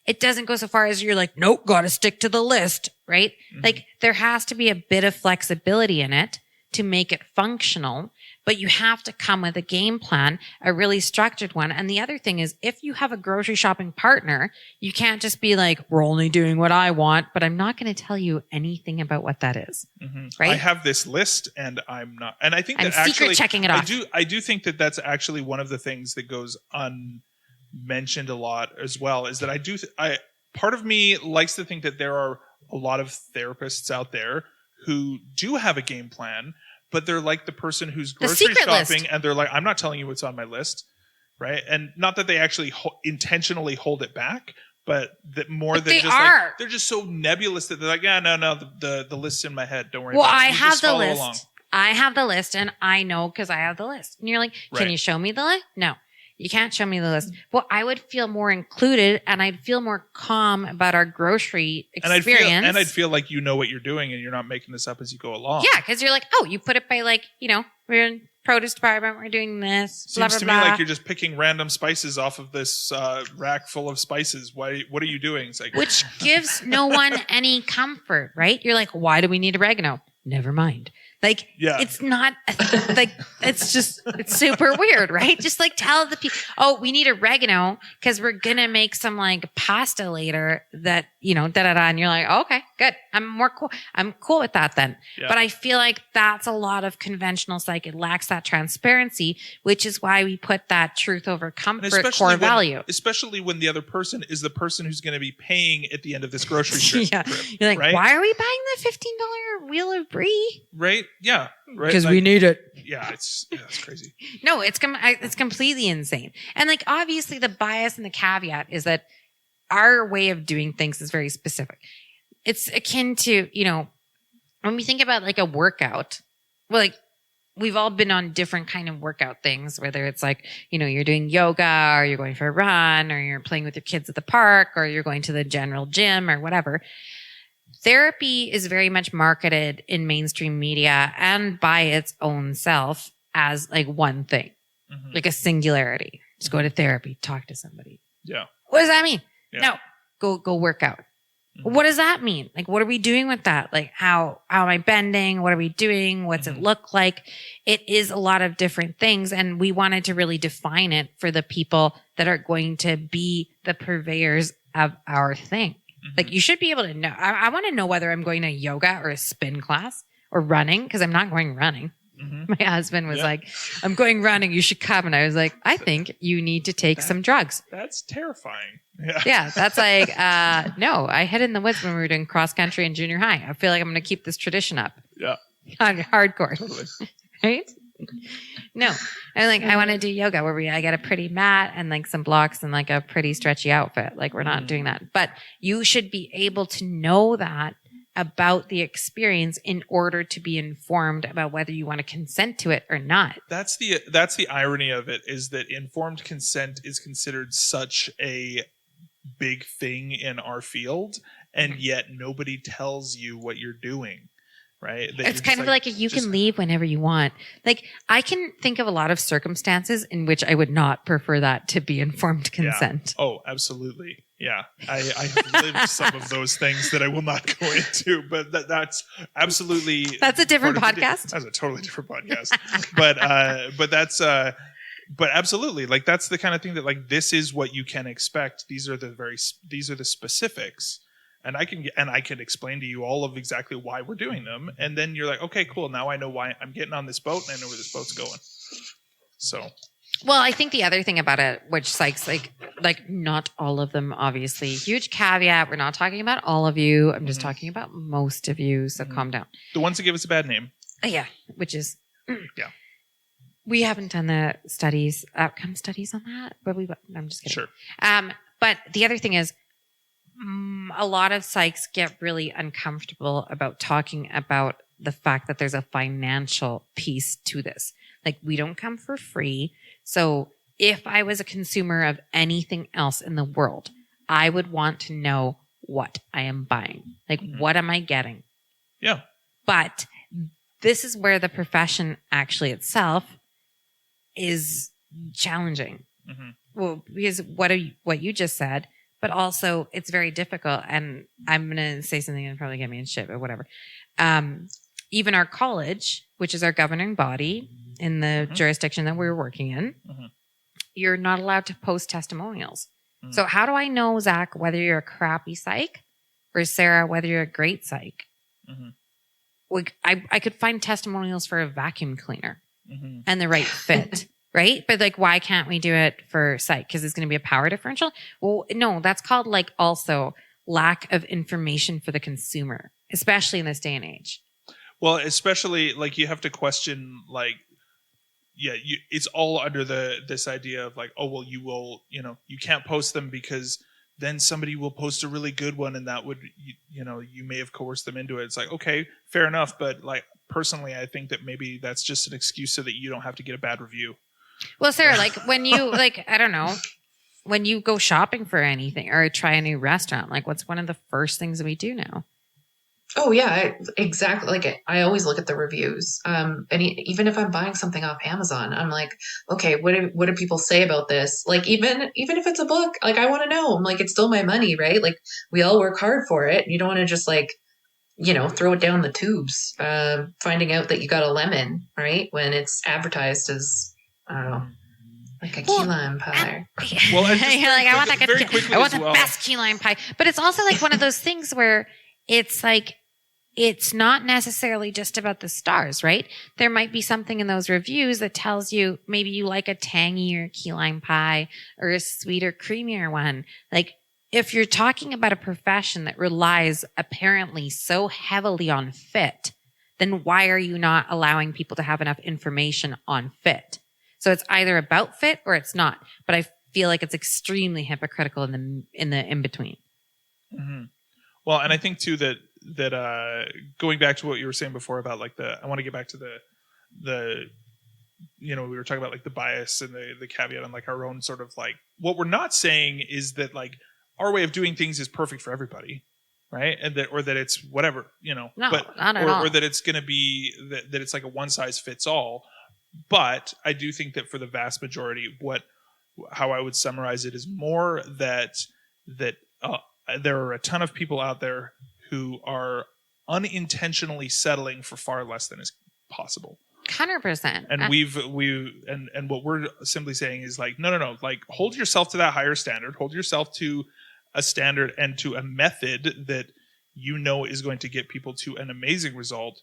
it doesn't go so far as you're like, nope, got to stick to the list, right? Mm-hmm. Like there has to be a bit of flexibility in it to make it functional, but you have to come with a game plan, a really structured one. And the other thing is, if you have a grocery shopping partner, you can't just be like, we're only doing what I want, but I'm not going to tell you anything about what that is. Mm-hmm. Right? I have this list and I'm not. And I think that I'm secret checking it off. I do think that that's actually one of the things that goes unmentioned a lot as well, is that part of me likes to think that there are a lot of therapists out there who do have a game plan, but they're like the person who's grocery shopping and they're like, I'm not telling you what's on my list, right? And not that they actually intentionally hold it back, but that more than just like, they're just so nebulous that they're like, yeah, no, the list's in my head. Don't worry about it. Well, I have the list. Along. I have the list and I know because I have the list. And you're like, can you show me the list? No. You can't show me the list. Well, I would feel more included and I'd feel more calm about our grocery experience. And I'd feel like you know what you're doing and you're not making this up as you go along. Yeah, because you're like, oh, you put it by like, we're in produce department, we're doing this. Seems to me like you're just picking random spices off of this rack full of spices. What are you doing? It's like, which gives no one any comfort, right? You're like, why do we need oregano? Never mind. Like, it's not like, it's super weird, right? Just like tell the people, oh, we need oregano because we're going to make some like pasta later that, And you're like, oh, okay, good. I'm cool with that then. Yeah. But I feel like that's a lot of conventional psych. It lacks that transparency, which is why we put that truth over comfort core value. Especially when the other person is the person who's going to be paying at the end of this grocery trip. Yeah. You're like, right? Why are we buying the $15 wheel of brie? Right. Yeah. Right. Because we need it. Yeah. It's crazy. No, it's completely insane. And like, obviously the bias and the caveat is that our way of doing things is very specific. It's akin to, when we think about like a workout, well, like we've all been on different kind of workout things, whether it's like, you're doing yoga or you're going for a run or you're playing with your kids at the park or you're going to the general gym or whatever. Therapy is very much marketed in mainstream media and by its own self as like one thing, like a singularity. Just go to therapy, talk to somebody. Yeah. What does that mean? Yeah. No, go work out. What does that mean? Like, what are we doing with that? Like, how am I bending? What are we doing? What's it look like? It is a lot of different things. And we wanted to really define it for the people that are going to be the purveyors of our thing. Like, you should be able to know. I want to know whether I'm going to yoga or a spin class or running, because I'm not going running. My husband was like, I'm going running. You should come. And I was like, I think you need to take some drugs. That's terrifying. Yeah. That's like, no, I hid in the woods when we were doing cross country in junior high. I feel like I'm going to keep this tradition up. Yeah. Hardcore. Totally. Right? No. I want to do yoga where I get a pretty mat and like some blocks and like a pretty stretchy outfit. Like we're not doing that. But you should be able to know that about the experience in order to be informed about whether you want to consent to it or not. That's the irony of it, is that informed consent is considered such a big thing in our field, and yet nobody tells you what you're doing. Right? It's kind of like you can leave whenever you want. Like, I can think of a lot of circumstances in which I would not prefer that to be informed consent. Yeah. Oh, absolutely. Yeah. I have lived some of those things that I will not go into, but that's absolutely... That's a different podcast? That's a totally different podcast. But absolutely, like that's the kind of thing that like, this is what you can expect. These are the specifics. And I can explain to you all of exactly why we're doing them. And then you're like, okay, cool. Now I know why I'm getting on this boat and I know where this boat's going. So. Well, I think the other thing about it, which psychs, like not all of them, obviously, huge caveat. We're not talking about all of you. I'm just talking about most of you. So calm down. The ones that give us a bad name. Yeah. Which is. Yeah. We haven't done the outcome studies on that, but I'm just kidding. Sure. But the other thing is, a lot of psychs get really uncomfortable about talking about the fact that there's a financial piece to this. Like, we don't come for free. So if I was a consumer of anything else in the world, I would want to know what I am buying. Like, what am I getting? Yeah. But this is where the profession actually itself is challenging. Well, because what you just said, but also it's very difficult. And I'm going to say something and probably get me in shit, but whatever. Even our college, which is our governing body in the jurisdiction that we're working in, you're not allowed to post testimonials. So how do I know, Zach, whether you're a crappy psych or Sarah, whether you're a great psych? Like, I could find testimonials for a vacuum cleaner and the right fit, right? But like, why can't we do it for psych? Because it's going to be a power differential. Well, no, that's called like also lack of information for the consumer, especially in this day and age. Well, especially like you have to question like, it's all under this idea of like, oh, well, you will, you can't post them because then somebody will post a really good one and that would, you may have coerced them into it. It's like, okay, fair enough. But like, personally, I think that maybe that's just an excuse so that you don't have to get a bad review. Well, Sarah, like when you like, I don't know, when you go shopping for anything or try a new restaurant, like what's one of the first things that we do now? Oh yeah, exactly. Like I always look at the reviews. And even if I'm buying something off Amazon, I'm like, okay, what do people say about this? Like even if it's a book, like I want to know. I'm like, it's still my money, right? Like we all work hard for it. You don't want to just like, throw it down the tubes, finding out that you got a lemon, right? When it's advertised as, I don't know, like a key lime pie. Well, like, I want that. I want the best key lime pie. But it's also like one of those things where it's like, it's not necessarily just about the stars, right? There might be something in those reviews that tells you maybe you like a tangier key lime pie or a sweeter, creamier one. Like if you're talking about a profession that relies apparently so heavily on fit, then why are you not allowing people to have enough information on fit? So it's either about fit or it's not. But I feel like it's extremely hypocritical in the in-between. Well, and I think too that going back to what you were saying before about like I want to get back to the we were talking about like the bias and the caveat on like our own sort of like, what we're not saying is that like our way of doing things is perfect for everybody, right? And that it's whatever, No, not at all. Or that it's going to be that it's like a one size fits all. But I do think that for the vast majority, how I would summarize it is more that there are a ton of people out there who are unintentionally settling for far less than is possible. 100%. And and what we're simply saying is like, no, like hold yourself to that higher standard, hold yourself to a standard and to a method that is going to get people to an amazing result.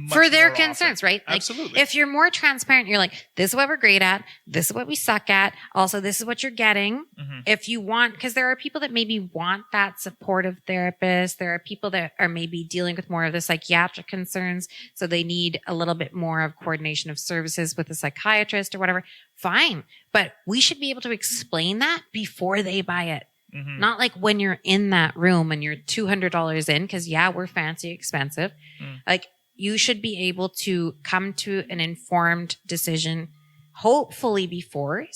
For their concerns, right? Like, absolutely. If you're more transparent, you're like, this is what we're great at. This is what we suck at. Also, this is what you're getting. If you want, because there are people that maybe want that supportive therapist. There are people that are maybe dealing with more of the psychiatric concerns. So they need a little bit more of coordination of services with a psychiatrist or whatever. Fine. But we should be able to explain that before they buy it. Not like when you're in that room and you're $200 in, because we're fancy expensive. Like, you should be able to come to an informed decision, hopefully before,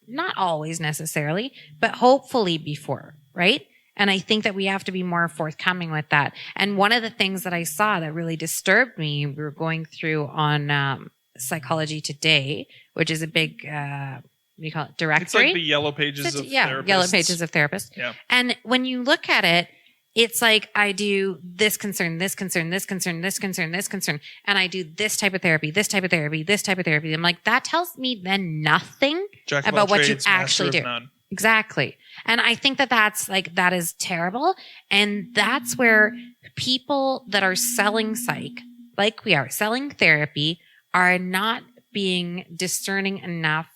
not always necessarily, but hopefully before, right? And I think that we have to be more forthcoming with that. And one of the things that I saw that really disturbed me, we were going through on Psychology Today, which is a big, what do you call it, directory? It's like the yellow pages of therapists. Yellow pages of therapists. Yeah. And when you look at it, it's like I do this concern, this concern, this concern, this concern, this concern, and I do this type of therapy, this type of therapy, this type of therapy. I'm like, that tells me then nothing about what you actually do. Exactly. And I think that is terrible. And that's where people that are selling psych, like we are selling therapy, are not being discerning enough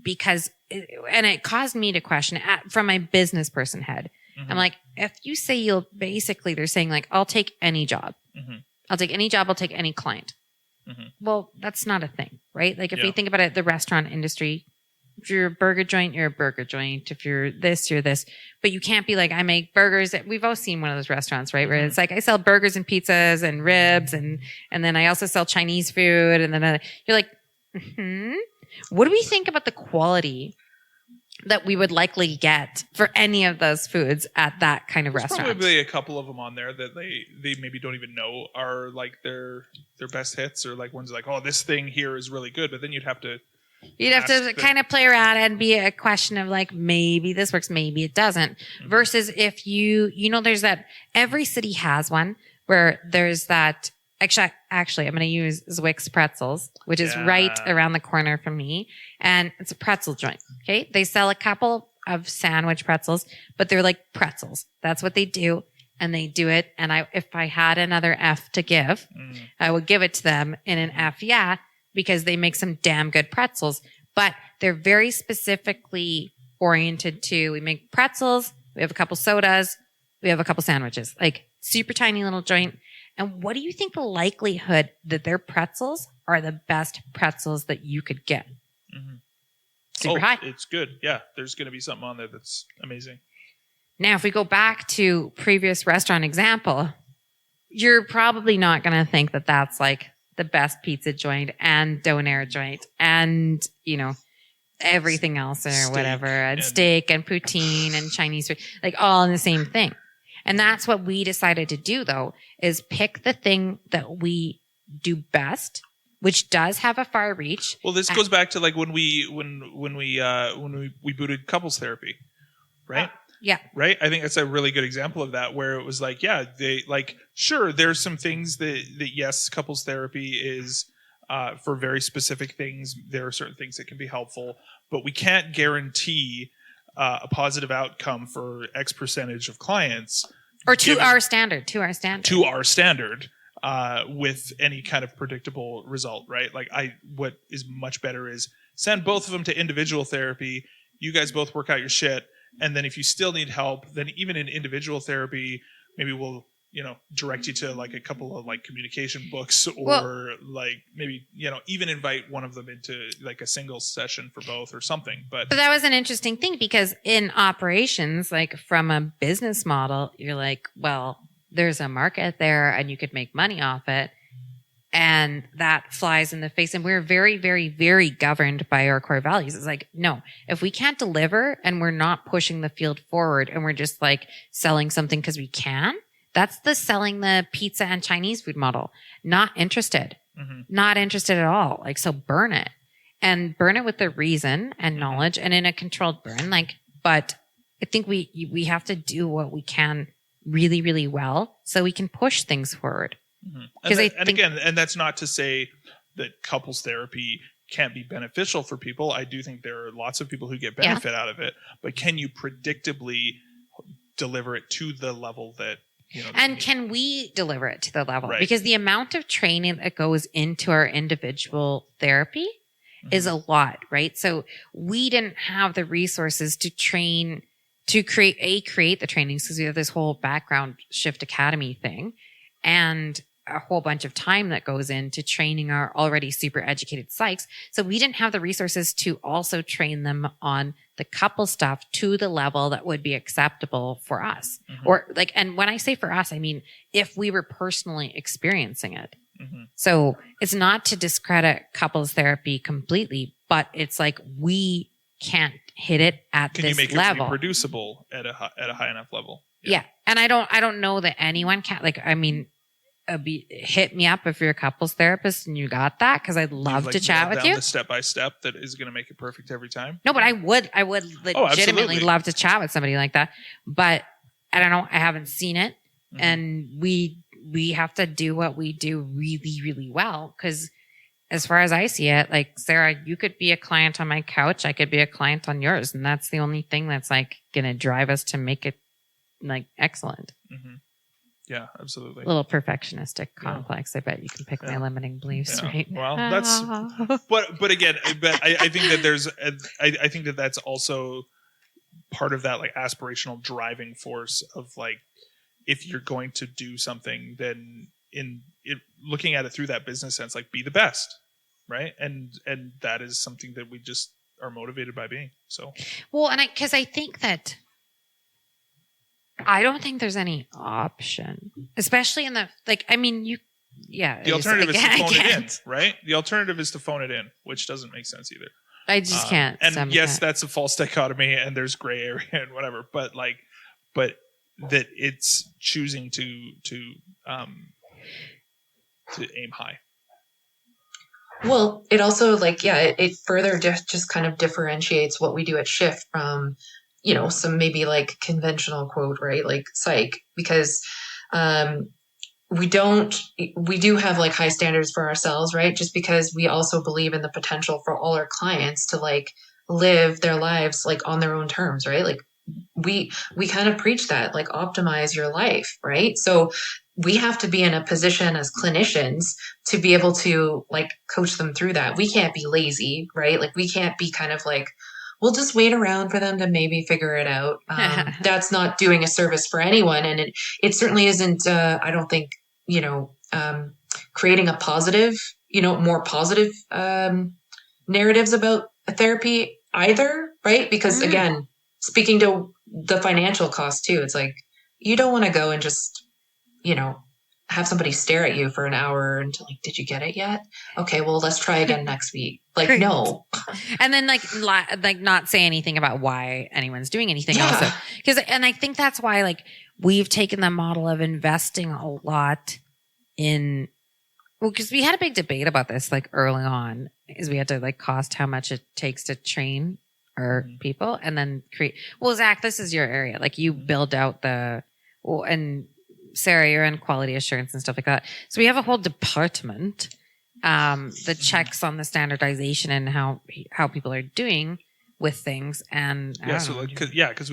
because, and it caused me to question from my business person head. I'm like, if you say they're saying like, I'll take any job. I'll take any job. I'll take any client. Well, that's not a thing, right? Like if we think about it, the restaurant industry, If you're a burger joint, you're a burger joint. If you're this, you're this. But you can't be like, I make burgers. We've all seen one of those restaurants, right? Where it's like, I sell burgers and pizzas and ribs, and then I also sell Chinese food. And then you're like, what do we think about the quality that we would likely get for any of those foods at that kind of restaurant? Probably a couple of them on there that they maybe don't even know are like their best hits, or like ones like, oh, this thing here is really good. But then you'd have to kind of play around and be a question of like, maybe this works, maybe it doesn't. Versus if there's that, every city has one where there's that, actually, I'm going to use Zwick's Pretzels, which is right around the corner from me. And it's a pretzel joint. Okay. They sell a couple of sandwich pretzels, but they're like pretzels. That's what they do. And they do it. And if I had another F to give, I would give it to them in an F. Yeah. Because they make some damn good pretzels, but they're very specifically oriented to, we make pretzels, we have a couple sodas, we have a couple sandwiches, like super tiny little joint. And what do you think the likelihood that their pretzels are the best pretzels that you could get? Super high. It's good. Yeah. There's going to be something on there that's amazing. Now, if we go back to previous restaurant example, you're probably not going to think that that's like the best pizza joint and donair joint and, everything else or whatever, and steak and poutine and Chinese food, like all in the same thing. And that's what we decided to do, though, is pick the thing that we do best, which does have a far reach. Well, this goes back to like when we booted couples therapy, right? Yeah. Right. I think that's a really good example of that, where it was like, sure, there's some things that yes, couples therapy is for very specific things. There are certain things that can be helpful, but we can't guarantee a positive outcome for X percentage of clients. Or to our standard. With any kind of predictable result, right? Like what is much better is send both of them to individual therapy. You guys both work out your shit. And then if you still need help, then even in individual therapy, maybe we'll, direct you to like a couple of like communication books, or like maybe, even invite one of them into like a single session for both or something. But that was an interesting thing, because in operations, like from a business model, you're like, well, there's a market there and you could make money off it. And that flies in the face. And we're very, very, very governed by our core values. It's like, no, if we can't deliver and we're not pushing the field forward and we're just like selling something because we can, that's the selling the pizza and Chinese food model. Not interested. Not interested at all. Like, so burn it, and burn it with the reason and knowledge and in a controlled burn. Like, but I think we have to do what we can really, really well so we can push things forward. And that's not to say that couples therapy can't be beneficial for people. I do think there are lots of people who get benefit out of it, but can you predictably deliver it to the level that, and can we deliver it to the level? Right. Because the amount of training that goes into our individual therapy is a lot, right? So we didn't have the resources to train, to create the trainings, because we have this whole background Shift Academy thing, and a whole bunch of time that goes into training our already super educated psychs. So we didn't have the resources to also train them on the couple stuff to the level that would be acceptable for us. Or like, and when I say for us, I mean, if we were personally experiencing it. So it's not to discredit couples therapy completely, but it's like, we can't hit it at this level. Can you make it reproducible at a high enough level? Yeah. And I don't know that anyone can, like, I mean, hit me up if you're a couples therapist and you got that, because I'd love to chat with you. The step by step that is going to make it perfect every time. No, but I would legitimately love to chat with somebody like that. But I don't know. I haven't seen it, and we have to do what we do really, really well. Because as far as I see it, like, Sarah, you could be a client on my couch, I could be a client on yours, and that's the only thing that's like going to drive us to make it like excellent. Yeah, absolutely. A little perfectionistic complex. I bet you can pick my limiting beliefs, right? Well, that's, but again, I think that there's, I think that that's also part of that like aspirational driving force of like, if you're going to do something, then looking at it through that business sense, like, be the best, right? And that is something that we just are motivated by being. So, well, and because I think that I don't think there's any option, especially in the like. I mean, the alternative is to phone it in, right? The alternative is to phone it in, which doesn't make sense either. I just can't. And yes, that's a false dichotomy, and there's gray area and whatever. But that it's choosing to aim high. Well, it also it further just kind of differentiates what we do at Shift from, some maybe like conventional quote, right? Like psych, because we do have like high standards for ourselves, right? Just because we also believe in the potential for all our clients to like live their lives like on their own terms, right? Like we kind of preach that, like optimize your life, right? So we have to be in a position as clinicians to be able to like coach them through that. We can't be lazy, right? Like we can't be kind of like, we'll just wait around for them to maybe figure it out. That's not doing a service for anyone. And it certainly isn't, I don't think, creating a positive, more positive narratives about therapy either, right? Because again, speaking to the financial cost too, it's like, you don't want to go and just, have somebody stare at you for an hour and like, did you get it yet? Okay, well, let's try again next week. Like, no. And then like not say anything about why anyone's doing anything also. And I think that's why like we've taken the model of investing a lot in, because we had a big debate about this like early on, is we had to like cost how much it takes to train our people and then create. Well, Zach, this is your area. Like you build out and Sarah, you're in quality assurance and stuff like that. So we have a whole department that checks on the standardization and how people are doing with things. And because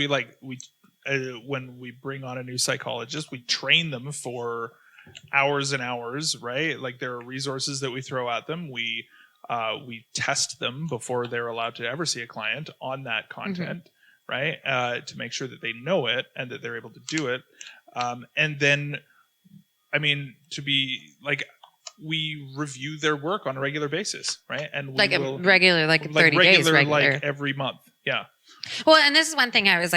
when we bring on a new psychologist, we train them for hours and hours, right? Like there are resources that we throw at them. We test them before they're allowed to ever see a client on that content, right? To make sure that they know it and that they're able to do it. And then, I mean, to be like, we review their work on a regular basis, right? And we will, regular, like 30 days, regular. Like every month. Yeah. Well, and this is one thing I was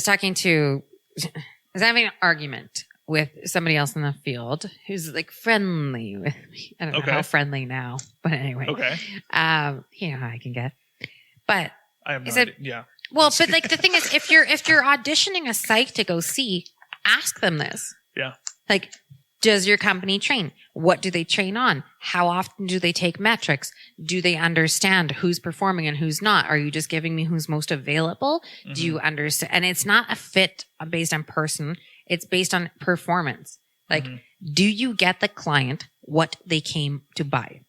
having an argument with somebody else in the field who's like friendly with me. I don't know how friendly now, but anyway. Okay. You know how I can get. But I am not. Yeah. Well, but like the thing is, if you're auditioning a psych to go see, ask them this. Yeah. Like, does your company train? What do they train on? How often do they take metrics? Do they understand who's performing and who's not? Are you just giving me who's most available? Do you understand? And it's not a fit based on person. It's based on performance. Like, do you get the client what they came to buy?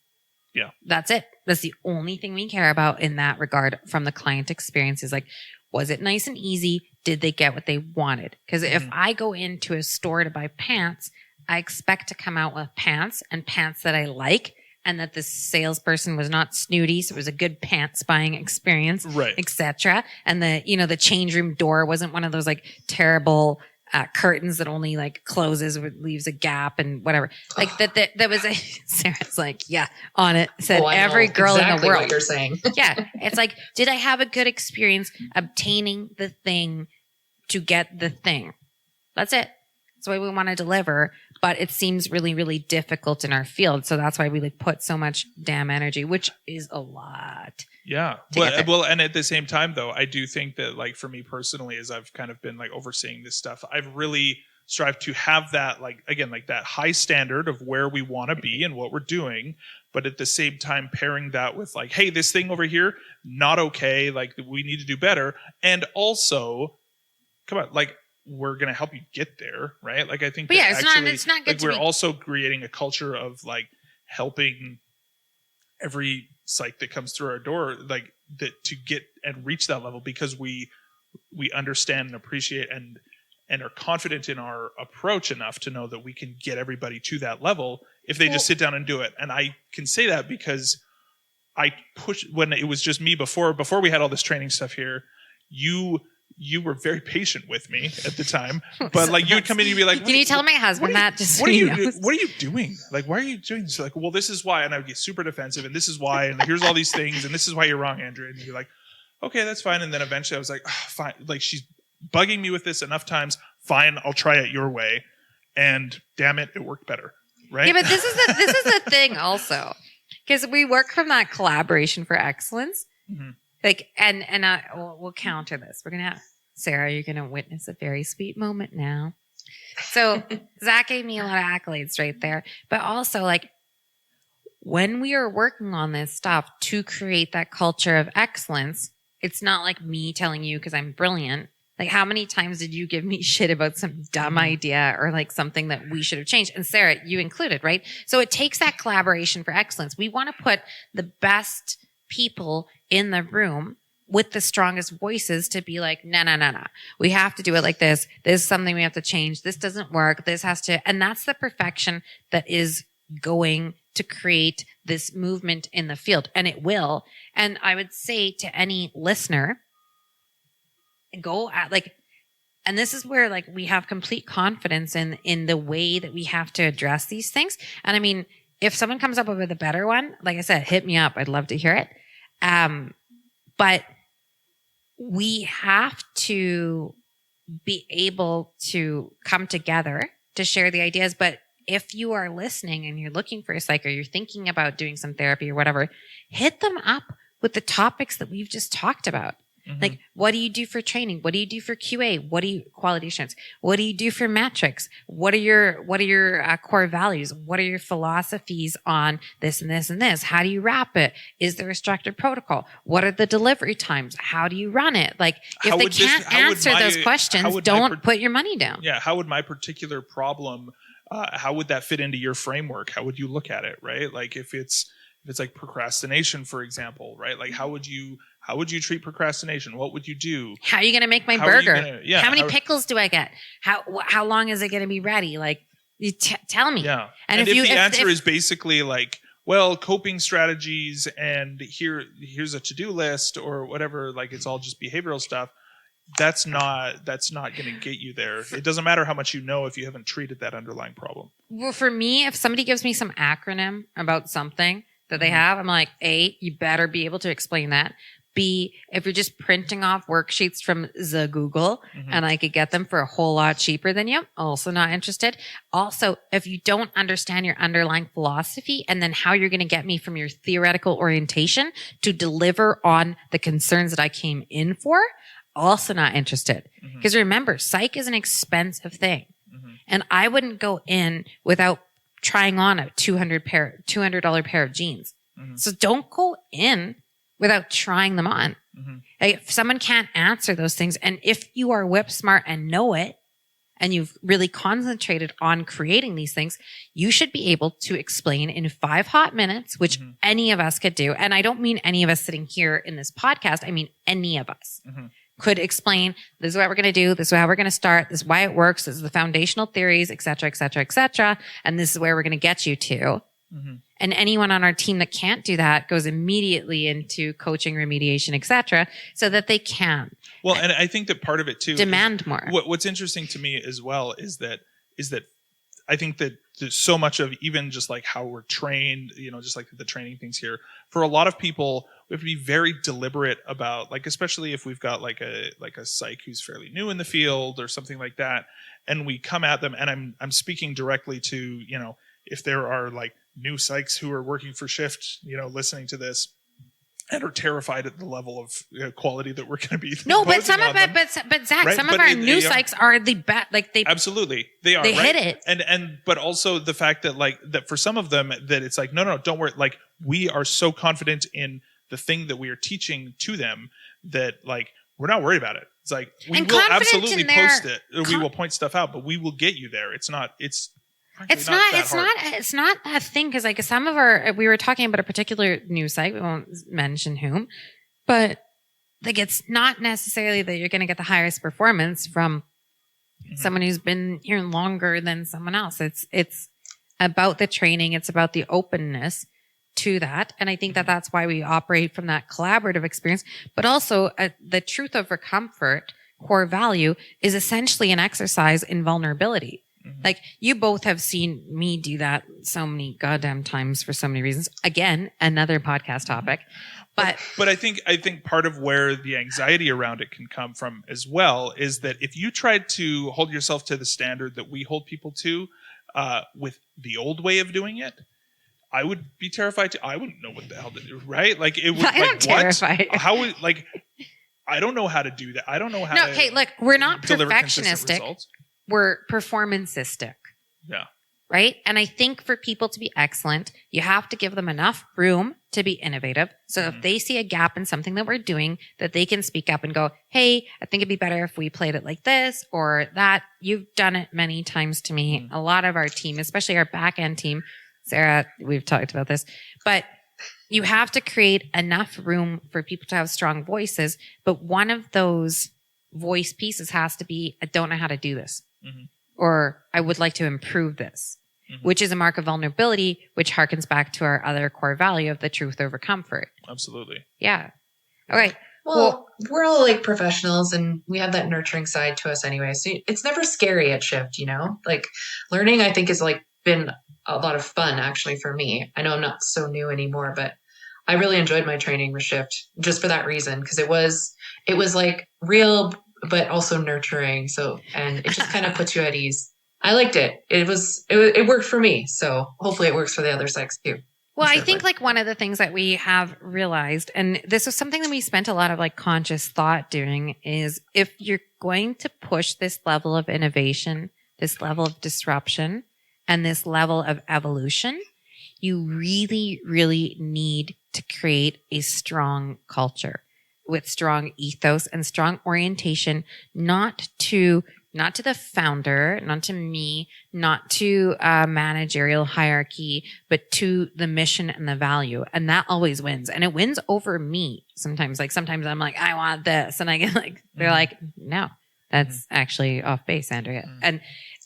Yeah. That's it. That's the only thing we care about in that regard from the client experience is like, was it nice and easy? Did they get what they wanted? Because if I go into a store to buy pants, I expect to come out with pants and pants that I like and that the salesperson was not snooty. So it was a good pants buying experience, right, etc. And the change room door wasn't one of those like terrible curtains that only like closes or leaves a gap and whatever. Like that was Sarah's like, yeah, on it. Said every girl exactly in the world. What you're saying. Yeah. It's like, did I have a good experience obtaining the thing to get the thing? That's it. That's why we want to deliver, but it seems really, really difficult in our field. So that's why we like put so much damn energy, which is a lot. Yeah. Well, and at the same time though, I do think that like for me personally, as I've kind of been like overseeing this stuff, I've really strived to have that like, again, like that high standard of where we want to be and what we're doing. But at the same time, pairing that with like, hey, this thing over here, not okay. Like we need to do better. And also, come on, like, we're going to help you get there, right? Like, I think but that yeah, it's not good like, we're also creating a culture of like helping every psych that comes through our door, like that to get and reach that level because we understand and appreciate and are confident in our approach enough to know that we can get everybody to that level if they just sit down and do it. And I can say that because I pushed when it was just me before we had all this training stuff here, you you were very patient with me at the time, but like you would come in and you'd be like, can you tell my husband that just so he knows? What are you doing? Like, why are you doing this? Like, well, this is why. And I would get super defensive and this is why. And here's all these things. And this is why you're wrong, Andrea. And you're like, okay, that's fine. And then eventually I was like, oh, fine. Like she's bugging me with this enough times. Fine. I'll try it your way. And damn it, it worked better. Right. Yeah. But this is the thing also, because we work from that collaboration for excellence. Mm-hmm. Like, and we'll counter this. We're going to have, Sarah, you're going to witness a very sweet moment now. So Zac gave me a lot of accolades right there. But also, like, when we are working on this stuff to create that culture of excellence, it's not like me telling you because I'm brilliant. Like, how many times did you give me shit about some dumb idea or like something that we should have changed? And Sarah, you included, right? So it takes that collaboration for excellence. We want to put the best people in the room with the strongest voices to be like, no. We have to do it like this. This is something we have to change. This doesn't work. This has to, and that's the perfection that is going to create this movement in the field. And it will. And I would say to any listener, go at like, and this is where like we have complete confidence in the way that we have to address these things. And I mean, if someone comes up with a better one, like I said, hit me up. I'd love to hear it. But we have to be able to come together to share the ideas. But if you are listening and you're looking for a psych or you're thinking about doing some therapy or whatever, hit them up with the topics that we've just talked about. Mm-hmm. Like, what do you do for training? What do you do for QA? What do you quality assurance? What do you do for metrics? What are your core values? What are your philosophies on this and this and this? How do you wrap it? Is there a structured protocol? What are the delivery times? How do you run it? Like, if they can't answer those questions, don't put your money down. Yeah. How would my particular problem, how would that fit into your framework? How would you look at it? Right? Like if it's like procrastination, for example, right? Like how would you treat procrastination? What would you do? How are you going to make my burger? How many pickles do I get? How long is it going to be ready? Like, you tell me. Yeah. And if the answer is basically like, well, coping strategies and here's a to-do list or whatever, like it's all just behavioral stuff, that's not going to get you there. It doesn't matter how much you know if you haven't treated that underlying problem. Well, for me, if somebody gives me some acronym about something that they have, I'm like, A, you better be able to explain that. B, if you're just printing off worksheets from the Google and I could get them for a whole lot cheaper than you, also not interested. Also, if you don't understand your underlying philosophy and then how you're going to get me from your theoretical orientation to deliver on the concerns that I came in for, also not interested. Because remember, psych is an expensive thing. And I wouldn't go in without trying on a $200 pair of jeans. So don't go in without trying them on. Like, if someone can't answer those things, and if you are whip smart and know it, and you've really concentrated on creating these things, you should be able to explain in 5 hot minutes, which any of us could do. And I don't mean any of us sitting here in this podcast. I mean, any of us could explain, this is what we're going to do. This is how we're going to start. This is why it works. This is the foundational theories, et cetera, et cetera, et cetera. And this is where we're going to get you to. And anyone on our team that can't do that goes immediately into coaching, remediation, et cetera, so that they can. Well, and I think that part of it too, demand more. What's interesting to me as well is that I think that there's so much of even just like how we're trained, just like the training things here. For a lot of people, we have to be very deliberate about, like, especially if we've got like a psych who's fairly new in the field or something like that, and we come at them. And I'm speaking directly to, if there are like new psychs who are working for Shift, listening to this and are terrified at the level of quality that we're going to be. No, but Zac, right? Some of our new psychs are the best. Like absolutely they are. They right? hit it. But also the fact that that for some of them that it's like, no, don't worry. Like, we are so confident in the thing that we are teaching to them that like, we're not worried about it. It's like, we will absolutely post it. We will point stuff out, but we will get you there. It's not a thing. Cause like some of we were talking about a particular news site. We won't mention whom, but like, it's not necessarily that you're going to get the highest performance from someone who's been here longer than someone else. It's about the training. It's about the openness to that. And I think that that's why we operate from that collaborative experience, but also the truth over comfort core value is essentially an exercise in vulnerability. Like you both have seen me do that so many goddamn times for so many reasons. Again, another podcast topic. But I think part of where the anxiety around it can come from as well is that if you tried to hold yourself to the standard that we hold people to with the old way of doing it, I would be terrified too. I wouldn't know what the hell to do, right? Like it would. I'm terrified. How would like? I don't know how to do that. I don't know how. No, to hey, look, we're not deliver consistent perfectionistic. results. We're performanceistic. Yeah. Right? And I think for people to be excellent, you have to give them enough room to be innovative. So if they see a gap in something that we're doing, that they can speak up and go, hey, I think it'd be better if we played it like this or that. You've done it many times to me. A lot of our team, especially our back end team, Sarah, we've talked about this, but you have to create enough room for people to have strong voices. But one of those voice pieces has to be, I don't know how to do this. Or I would like to improve this, which is a mark of vulnerability, which harkens back to our other core value of the truth over comfort. Absolutely. Yeah. All right. Well, we're all like professionals and we have that nurturing side to us anyway. So it's never scary at Shift, you know? Like learning, I think, has like been a lot of fun actually for me. I know I'm not so new anymore, but I really enjoyed my training with Shift just for that reason, because it was like real but also nurturing. So, and it just kind of puts you at ease. I liked it. It worked for me. So hopefully it works for the other sex too. Well, I think like one of the things that we have realized, and this was something that we spent a lot of like conscious thought doing, is if you're going to push this level of innovation, this level of disruption, and this level of evolution, you really, really need to create a strong culture with strong ethos and strong orientation, not to the founder, not to me, not to a managerial hierarchy, but to the mission and the value. And that always wins. And it wins over me sometimes. Like sometimes I'm like, I want this. And I get like, they're like, no, that's actually off base, Andrea.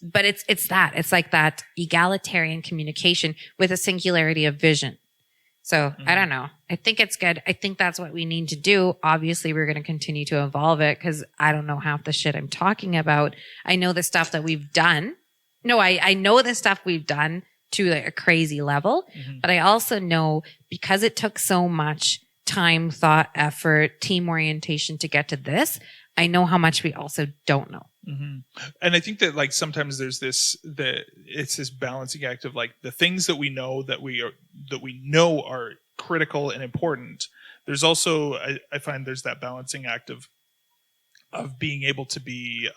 But it's like that egalitarian communication with a singularity of vision. So I don't know. I think it's good. I think that's what we need to do. Obviously, we're going to continue to evolve it because I don't know half the shit I'm talking about. I know the stuff that we've done. No, I know the stuff we've done to a crazy level, but I also know because it took so much time, thought, effort, team orientation to get to this, I know how much we also don't know. And I think that like sometimes there's it's this balancing act of like the things that we know that we know are critical and important. There's also I find there's that balancing act of being able to be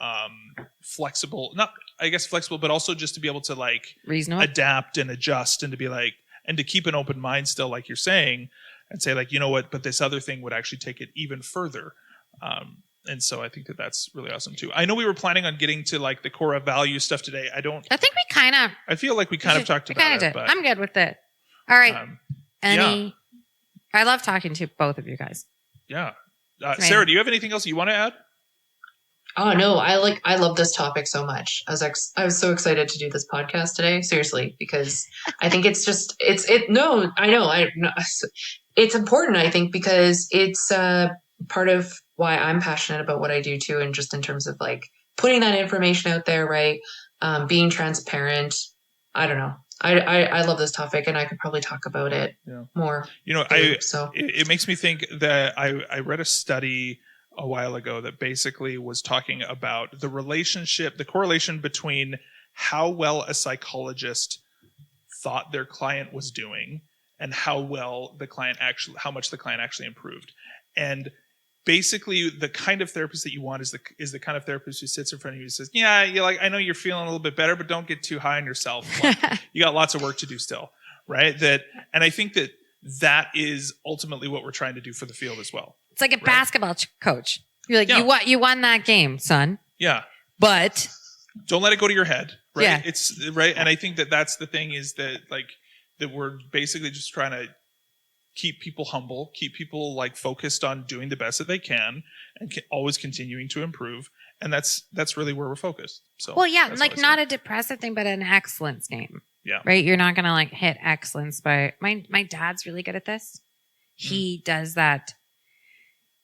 flexible, not I guess flexible, but also just to be able to like reasonable, adapt and adjust and to be like and to keep an open mind still, like you're saying, and say like, you know what, but this other thing would actually take it even further. And so I think that that's really awesome too. I know we were planning on getting to like the core of value stuff today. I think we kind of. I feel like we kind of talked about it. But, I'm good with it. All right. I love talking to both of you guys. Yeah. Sarah, do you have anything else you want to add? Oh no, I love this topic so much. I was so excited to do this podcast today, seriously, because I think it's important, I think, because it's part of why I'm passionate about what I do too, and just in terms of like putting that information out there, right? Being transparent. I don't know. I love this topic, and I could probably talk about it more. You know, it makes me think that I read a study a while ago that basically was talking about the correlation between how well a psychologist thought their client was doing and how much the client actually improved. And basically the kind of therapist that you want is the kind of therapist who sits in front of you and says, yeah, you're like, I know you're feeling a little bit better, but don't get too high on yourself. Like, you got lots of work to do still. Right. And I think that is ultimately what we're trying to do for the field as well. It's like a basketball coach. You're like, you won that game, son. Yeah. But don't let it go to your head. Right. Yeah. It's right. And I think that's the thing is that we're basically just trying to keep people humble, keep people like focused on doing the best that they can and always continuing to improve. And that's really where we're focused. So, well, yeah, like not a depressive thing, but an excellence game. Yeah. Right. You're not going to like hit excellence by my dad's really good at this. He does that.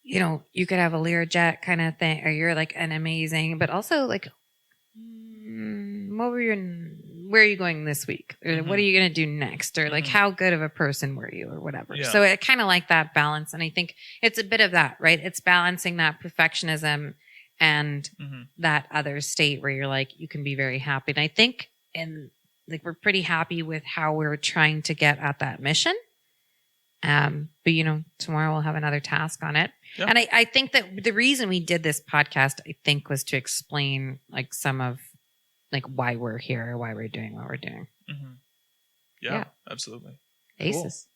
you know, you could have a Learjet kind of thing, or you're like an amazing, but also like, where are you going this week? Or what are you going to do next? Or like, how good of a person were you or whatever. Yeah. So it kind of like that balance. And I think it's a bit of that, right? It's balancing that perfectionism and that other state where you're like, you can be very happy. And I think we're pretty happy with how we're trying to get at that mission. But you know, tomorrow we'll have another task on it. Yeah. And I think that the reason we did this podcast, I think, was to explain like some of like why we're here, or why we're doing what we're doing. Yeah, absolutely. Aces.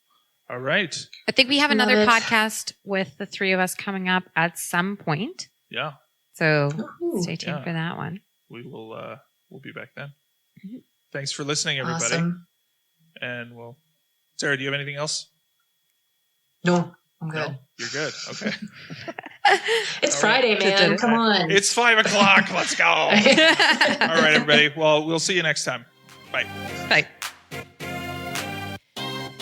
Cool. All right. I think we have another podcast with the three of us coming up at some point. Yeah. So stay tuned for that one. We will, we'll be back then. Thanks for listening, everybody. Awesome. And Sarah, do you have anything else? No, I'm good. No? You're good. Okay. It's Friday, man. Come on. It's 5:00. Let's go. All right, everybody. Well, we'll see you next time. Bye. Bye.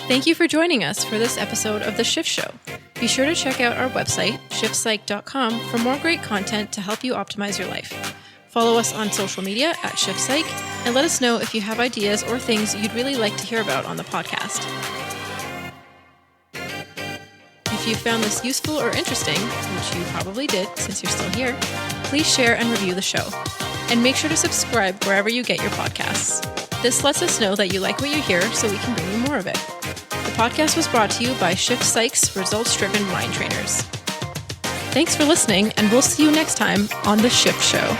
Thank you for joining us for this episode of The Shift Show. Be sure to check out our website, shiftpsych.com, for more great content to help you optimize your life. Follow us on social media at ShiftPsych, and let us know if you have ideas or things you'd really like to hear about on the podcast. If you found this useful or interesting, which you probably did since you're still here, please share and review the show. And make sure to subscribe wherever you get your podcasts. This lets us know that you like what you hear, so we can bring you more of it. The podcast was brought to you by ShiftPsych's results-driven mind trainers. Thanks for listening, and we'll see you next time on The Shift Show.